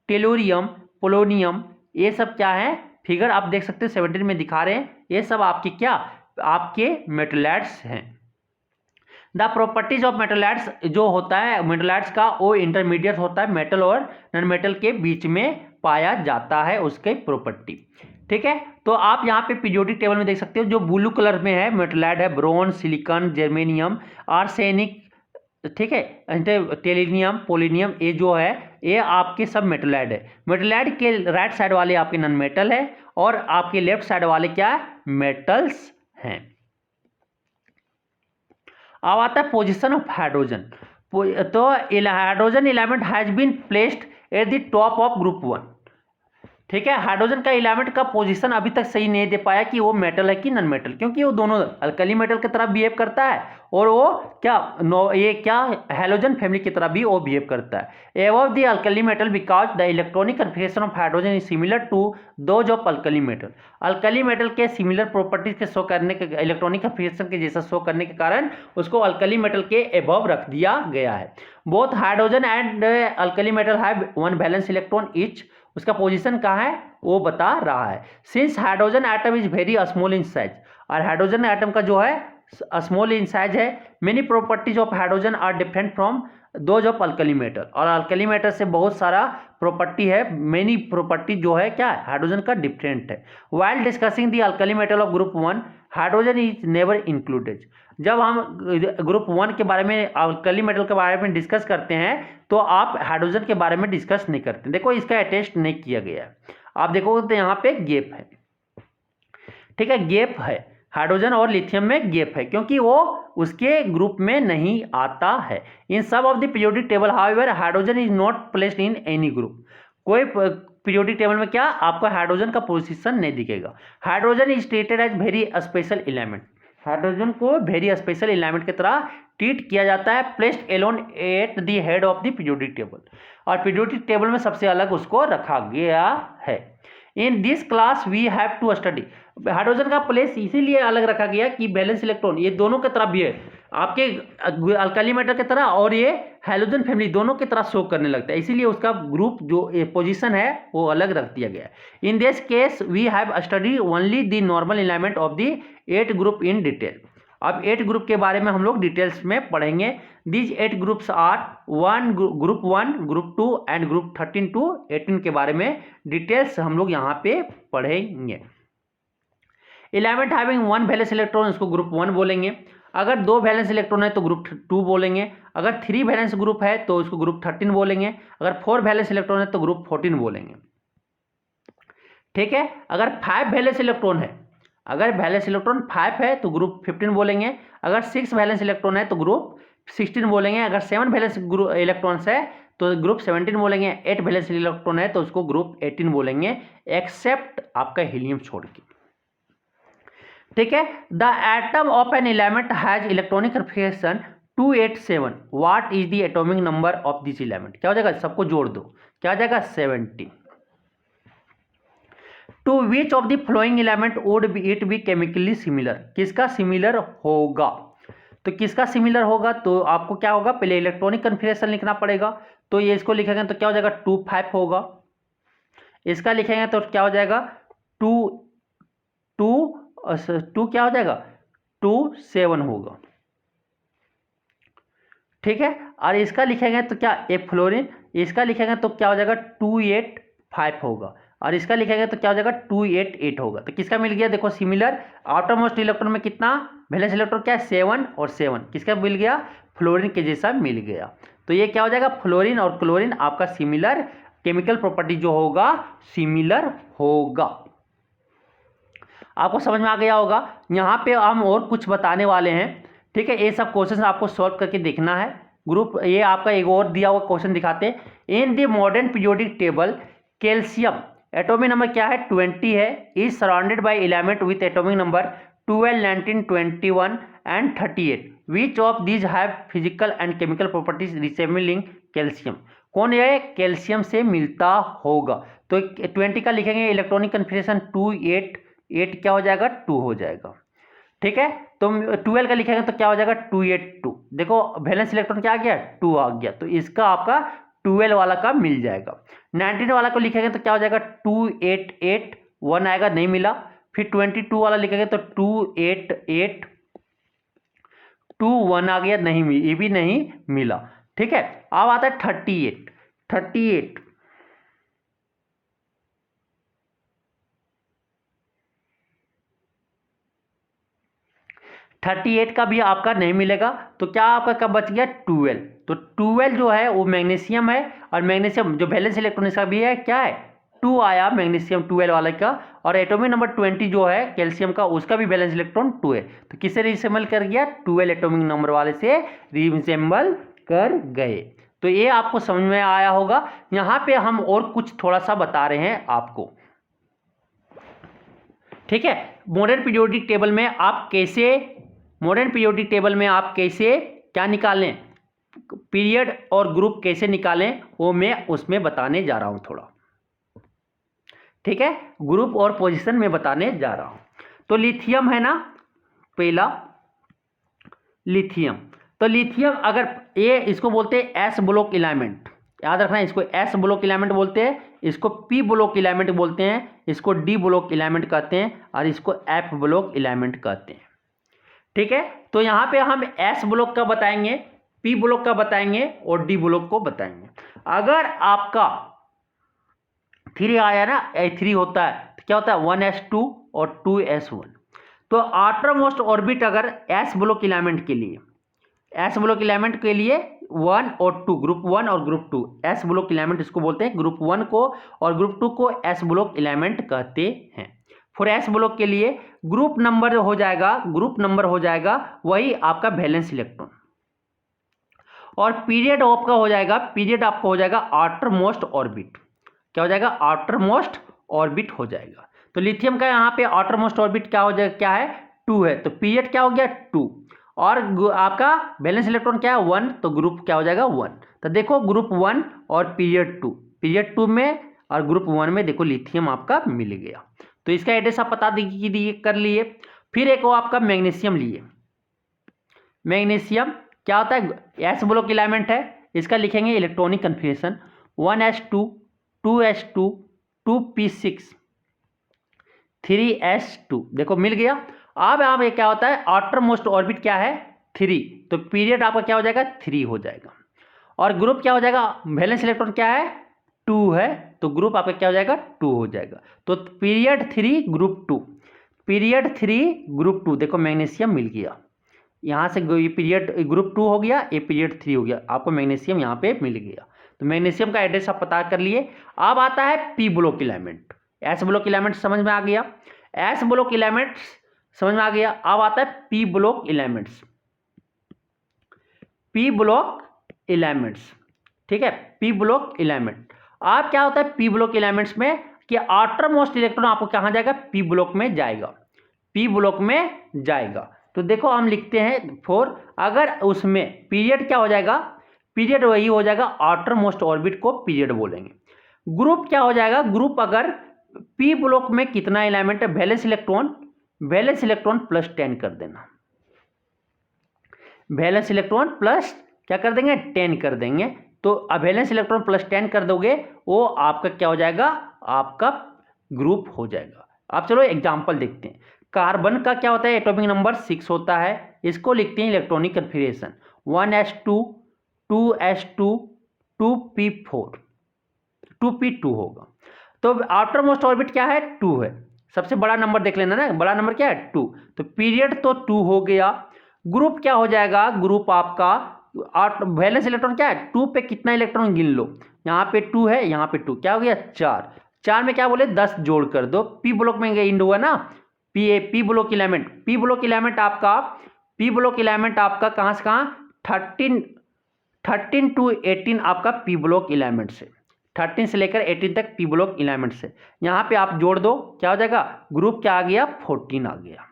tellurium, polonium, ये सब क्या है, फिगर आप देख सकते हो 17 में दिखा रहे हैं, ये सब आपके क्या, आपके मेटलाइट्स हैं। द प्रॉपर्टीज ऑफ मेटलाइट्स, जो होता है मेटलाइट्स का, वो इंटरमीडिएट होता है, मेटल और नॉन मेटल के बीच में पाया जाता है उसके प्रॉपर्टी। ठीक है, तो आप यहाँ पे पीरियोडिक टेबल में देख सकते हो, जो ब्लू कलर में है मेटलाइट है ब्रोंज, सिलिकॉन, जर्मेनियम, आर्सेनिक, ठीक है, टेलिनियम, पोलिनियम, ये जो है ये आपके सब मेटलाइड है। मेटलाइड के राइट साइड वाले आपके नॉन मेटल है और आपके लेफ्ट साइड वाले क्या है, मेटल्स हैं। अब आता है पोजीशन ऑफ हाइड्रोजन। तो hydrogen element has been placed at the top of group 1। ठीक है, हाइड्रोजन का एलिमेंट का पोजीशन अभी तक सही नहीं दे पाया कि वो मेटल है कि नॉन मेटल, क्योंकि वो दोनों अल्कली मेटल की तरह बिहेव करता है और वो क्या ये क्या हैलोजन फैमिली की तरह भी वो बिहेव करता है। Above the alkali metal because the electronic configuration of hydrogen is similar to those of alkali metal. Alkali metal के सिमिलर प्रॉपर्टीज के शो करने के, इलेक्ट्रॉनिक कन्फिगरेशन के जैसा शो करने के कारण उसको अल्कली मेटल के एबव रख दिया गया है। Both hydrogen and alkali metal have one valence electron each. उसका पोजीशन कहाँ है वो बता रहा है। Since hydrogen atom is very small in size, और हाइड्रोजन एटम का जो है स्मॉल इन साइज है, many properties of hydrogen are different from those of alkali metal. और अल्कली मेटल से बहुत सारा प्रॉपर्टी है, मेनी प्रॉपर्टी जो है क्या है हाइड्रोजन का डिफरेंट है। While discussing the alkali metal of group 1 hydrogen is never included. जब हम ग्रुप 1 के बारे में, अल्कली मेटल के बारे में डिस्कस करते हैं तो आप हाइड्रोजन के बारे में डिस्कस नहीं करते। देखो इसका अटेस्ट नहीं किया गया है, आप देखोगे तो यहाँ पे गैप है। ठीक है, गैप है, हाइड्रोजन और लिथियम में गैप है क्योंकि वो उसके ग्रुप में नहीं आता है। इन सब of the periodic table however hydrogen is not placed in any group. कोई पीरियोडिक टेबल में क्या आपको हाइड्रोजन का पोजीशन नहीं दिखेगा। Hydrogen is treated as very special element. Hydrogen को वेरी स्पेशल एलिमेंट की तरह ट्रीट किया जाता है, placed alone at the head of the periodic table. और पीरियोडिक टेबल में सबसे अलग उसको रखा गया है। In this class we have to study. Hydrogen का प्लेस इसीलिए अलग रखा गया कि बैलेंस इलेक्ट्रॉन ये दोनों की तरह भी है, आपके अल्कली मेटल की तरह और ये हैलोजन फैमिली दोनों की तरह शो करने लगता है, इसीलिए उसका ग्रुप जो पोजीशन है वो अलग रख दिया गया है। In this case we have study only the normal element of the 8 group in detail. अब 8 ग्रुप के बारे में हम लोग डिटेल्स में पढ़ेंगे। These 8 groups are group 1, group 2 and group 13 to 18 के बारे में डिटेल्स हम लोग यहाँ पे पढ़ेंगे। एलिमेंट हैविंग 1 वैलेंस इलेक्ट्रॉन उसको ग्रुप 1 बोलेंगे। अगर 2 वैलेंस इलेक्ट्रॉन है तो ग्रुप 2 बोलेंगे। अगर 3 वैलेंस ग्रुप है तो उसको ग्रुप 13 बोलेंगे। अगर 4 वैलेंस इलेक्ट्रॉन है तो ग्रुप 14 बोलेंगे। ठीक है, अगर 5 वैलेंस इलेक्ट्रॉन है, अगर वैलेंस इलेक्ट्रॉन 5 है तो ग्रुप 15 बोलेंगे। अगर 6 वैलेंस इलेक्ट्रॉन है तो ग्रुप 16 बोलेंगे। अगर 7 वैलेंस इलेक्ट्रॉन्स है तो ग्रुप 17 बोलेंगे। 8 वैलेंस इलेक्ट्रॉन है तो उसको ग्रुप 18 बोलेंगे, एक्सेप्ट आपका हीलियम छोड़ के। ठीक है, the atom of an element has electronic configuration 287। What is the atomic number of this element? क्या हो जाएगा, सबको जोड़ दो, क्या हो जाएगा 70। To which of the following element would it be chemically similar? किसका सिमिलर होगा? तो किसका सिमिलर होगा तो आपको क्या होगा, पहले इलेक्ट्रॉनिक कन्फिगरेशन लिखना पड़ेगा। तो ये इसको लिखेंगे तो क्या हो जाएगा 2,5 होगा। इसका लिखेंगे तो क्या हो जाएगा 2 क्या हो जाएगा 2,7 होगा। ठीक है, और इसका लिखेंगे तो क्या एक फ्लोरीन, इसका लिखेंगे तो क्या हो जाएगा 285 होगा। और इसका लिखेंगे तो क्या हो जाएगा 288 होगा। तो किसका मिल गया, देखो सिमिलर। आउटरमोस्ट इलेक्ट्रॉन में कितना वैलेंस इलेक्ट्रॉन क्या है 7 और 7, किसका मिल गया फ्लोरीन के जैसा मिल गया। तो ये क्या हो जाएगा फ्लोरीन और क्लोरीन आपका सिमिलर, केमिकल प्रॉपर्टी जो होगा सिमिलर होगा। आपको समझ में आ गया होगा। यहाँ पे हम और कुछ बताने वाले हैं। ठीक है, ये सब क्वेश्चन आपको सॉल्व करके देखना है। ग्रुप ये आपका एक और दिया हुआ क्वेश्चन दिखाते हैं। In the modern periodic table calcium atomic number क्या है 20 है, is surrounded by element with atomic number 12, 19, 21 and 38। Which of these have physical and chemical properties resembling calcium? कौन ये कैल्शियम से मिलता होगा? तो 20 का लिखेंगे इलेक्ट्रॉनिक कन्फिगरेशन 288, क्या हो जाएगा 2 हो जाएगा। ठीक है। तो 12 का लिखेंगे तो क्या हो जाएगा 282। देखो वैलेंस इलेक्ट्रॉन क्या आ गया 2 आ गया, तो इसका आपका 12 वाला का मिल जाएगा। 19 वाला को लिखेंगे तो क्या हो जाएगा 288 1 आएगा, नहीं मिला। फिर 22 वाला लिखेंगे तो 288 2 1 आ गया, नहीं ये भी नहीं मिला। ठीक है। अब आता है 38 38 का भी आपका नहीं मिलेगा, तो क्या आपका कब बच गया 12। तो 12 जो है वो मैग्नीशियम है, और मैग्नीशियम जो वैलेंस इलेक्ट्रॉन इसका भी है क्या है 2 आया मैग्नीशियम 12 वाले का, और एटॉमिक नंबर 20 जो है कैल्शियम का उसका भी वैलेंस इलेक्ट्रॉन 2 है। तो किससे रिसेंबल कर गया 12 एटॉमिक नंबर वाले से रिसेंबल कर गए। तो ये आपको समझ में आया होगा। यहाँ पे हम और कुछ थोड़ा सा बता रहे हैं आपको। ठीक है। मॉडर्न पीरियोडिक टेबल में आप कैसे क्या निकालें, पीरियड और ग्रुप कैसे निकालें, वो मैं उसमें बताने जा रहा हूं थोड़ा। ठीक है। ग्रुप और पोजीशन में बताने जा रहा हूं। तो लिथियम है ना, पहला लिथियम। तो लिथियम अगर ये इसको बोलते हैं एस ब्लॉक इलेमेंट, याद रखना इसको एस ब्लॉक इलेमेंट बोलते हैं, इसको पी ब्लॉक इलेमेंट बोलते हैं, इसको डी ब्लॉक इलेमेंट कहते हैं, और इसको एफ ब्लॉक इलेमेंट कहते हैं। ठीक है। तो यहां पे हम एस ब्लॉक का बताएंगे, पी ब्लॉक का बताएंगे और डी ब्लॉक को बताएंगे। अगर आपका 3 आया ना, 3 होता है तो क्या होता है 1s2 और 2s1। तो आउटर मोस्ट ऑर्बिट अगर एस ब्लॉक इलेमेंट के लिए 1 और 2, ग्रुप 1 और ग्रुप 2 एस ब्लॉक इलेमेंट इसको बोलते हैं। ग्रुप 1 को और ग्रुप 2 को एस ब्लॉक इलेमेंट कहते हैं। फॉर एस ब्लॉक के लिए ग्रुप नंबर हो जाएगा वही आपका वैलेंस इलेक्ट्रॉन, और पीरियड आपका हो जाएगा आउटर मोस्ट ऑर्बिट। क्या हो जाएगा आउटर मोस्ट ऑर्बिट हो जाएगा। तो लिथियम का यहाँ पे आउटर मोस्ट ऑर्बिट क्या हो जाएगा, क्या है 2 है, तो पीरियड क्या हो गया 2, और आपका वैलेंस इलेक्ट्रॉन क्या है 1, तो ग्रुप क्या हो जाएगा 1। तो देखो ग्रुप 1 और पीरियड 2 में और ग्रुप 1 में देखो लिथियम आपका मिल गया। तो इसका एड्रेस आप पता दिए कर लिए। फिर एक वो आपका मैग्नीशियम लिए। मैग्नीशियम क्या होता है एस ब्लॉक इलेमेंट है, इसका लिखेंगे electronic configuration 1s2 2s2 2p6 3s2। देखो मिल गया। अब यहाँ पे क्या होता है आउटर मोस्ट ऑर्बिट क्या है 3, तो पीरियड आपका क्या हो जाएगा 3 हो जाएगा, और ग्रुप क्या हो जाएगा वैलेंस इलेक्ट्रॉन क्या है 2 है, तो ग्रुप आपका क्या हो जाएगा 2 हो जाएगा। तो पीरियड 3 ग्रुप 2 देखो मैग्नीशियम मिल गया, यहाँ से ये पीरियड ग्रुप 2 हो गया, ये पीरियड 3 हो गया, आपको मैग्नीशियम यहाँ पे मिल गया। तो मैग्नीशियम का एड्रेस आप पता कर लिए। अब आता है P block element. S block element समझ में आ गया, एस ब्लॉक इलेमेंट्स समझ में आ गया। अब आता है पी ब्लॉक इलेमेंट्स। ठीक है, पी ब्लॉक इलेमेंट। अब क्या होता है पी ब्लॉक इलेमेंट्स में कि आउटर मोस्ट इलेक्ट्रॉन आपको कहाँ जाएगा पी ब्लॉक में जाएगा। तो देखो हम लिखते हैं 4, अगर उसमें पीरियड क्या हो जाएगा, पीरियड वही हो जाएगा आउटर मोस्ट ऑर्बिट को पीरियड बोलेंगे। ग्रुप क्या हो जाएगा, ग्रुप अगर पी ब्लॉक में कितना एलिमेंट है वैलेंस इलेक्ट्रॉन +10 कर देना, वैलेंस इलेक्ट्रॉन प्लस क्या कर देंगे 10 कर देंगे। तो अब वैलेंस इलेक्ट्रॉन +10 कर दोगे वो आपका क्या हो जाएगा आपका ग्रुप हो जाएगा। अब चलो एग्जांपल देखते हैं। कार्बन का क्या होता है एटॉमिक नंबर 6 होता है, इसको लिखते हैं electronic configuration 1s2 2s2 2p4 2p2 होगा। तो आउटर मोस्ट ऑर्बिट क्या है 2 है, सबसे बड़ा नंबर देख लेना ना, बड़ा नंबर क्या है 2, तो पीरियड तो 2 हो गया। ग्रुप क्या हो जाएगा, ग्रुप आपका वैलेंस इलेक्ट्रॉन क्या है 2 पे कितना इलेक्ट्रॉन गिन लो, यहाँ पे 2 है, यहाँ पे 2 क्या हो गया 4 में क्या बोले 10 जोड़ कर दो। पी ब्लॉक में इंड हुआ ना, पी ब्लॉक इलेमेंट आपका कहाँ से कहाँ 13 to 18 आपका पी ब्लॉक इलेमेंट से, 13 से लेकर 18 तक पी ब्लॉक इलेमेंट से, यहाँ पे आप जोड़ दो क्या हो जाएगा ग्रुप क्या आ गया 14 आ गया,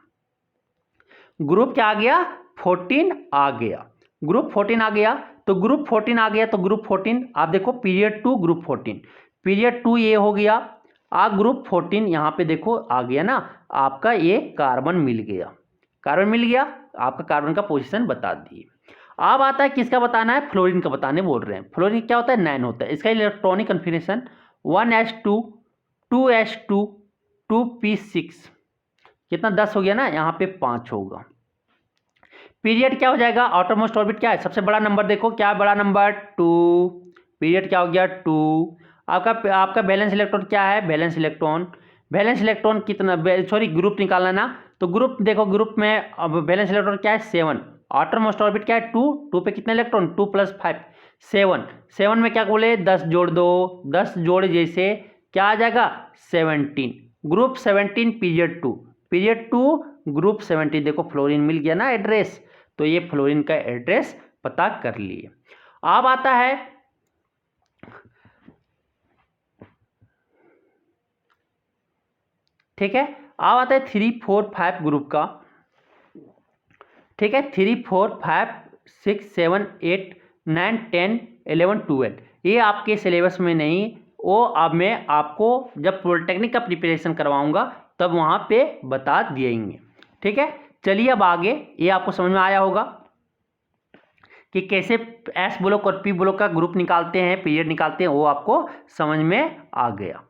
ग्रुप क्या आ गया 14 आ गया, ग्रुप 14 आ गया। तो ग्रुप 14 आ गया, तो ग्रुप 14 आप देखो पीरियड 2 ग्रुप 14, पीरियड 2 ये हो गया, ग्रुप 14 यहाँ पे देखो आ गया ना आपका, ये कार्बन मिल गया, कार्बन मिल गया, आपका कार्बन का पोजीशन बता दिए। अब आता है किसका बताना है, फ्लोरीन का बताने बोल रहे हैं। फ्लोरीन क्या होता है, 9 होता है। इसका electronic configuration 1s2 2s2 2p6, कितना 10 हो गया ना, यहाँ पे 5 होगा। पीरियड क्या हो जाएगा, आउटरमोस्ट ऑर्बिट क्या है, सबसे बड़ा नंबर देखो क्या है, बड़ा नंबर 2, पीरियड क्या हो गया 2। आपका बैलेंस इलेक्ट्रॉन क्या है, बैलेंस इलेक्ट्रॉन कितना, सॉरी ग्रुप निकालना ना, तो ग्रुप देखो, ग्रुप में अब बैलेंस इलेक्ट्रॉन क्या है 7, आउटरमोस्ट ऑर्बिट क्या है 2 पे कितने इलेक्ट्रॉन 2 + 5 7 में क्या बोले 10 जोड़ दो, 10 जोड़ जैसे क्या आ जाएगा 17, ग्रुप 17 पीरियड 2 ग्रुप 17। देखो फ्लोरीन मिल गया ना एड्रेस, तो ये फ्लोरीन का एड्रेस पता कर लिए। अब आता है ठीक है, अब आता है 3 4 5 ग्रुप का, ठीक है, 3 4 5 6 7 8 9 10 11 12, ये आपके सिलेबस में नहीं, वो अब मैं आपको जब पॉलिटेक्निक का प्रिपरेशन करवाऊंगा तब वहाँ पे बता दिएंगे। ठीक है, चलिए अब आगे, ये आपको समझ में आया होगा कि कैसे एस ब्लॉक और पी ब्लॉक का ग्रुप निकालते हैं, पीरियड निकालते हैं, वो आपको समझ में आ गया।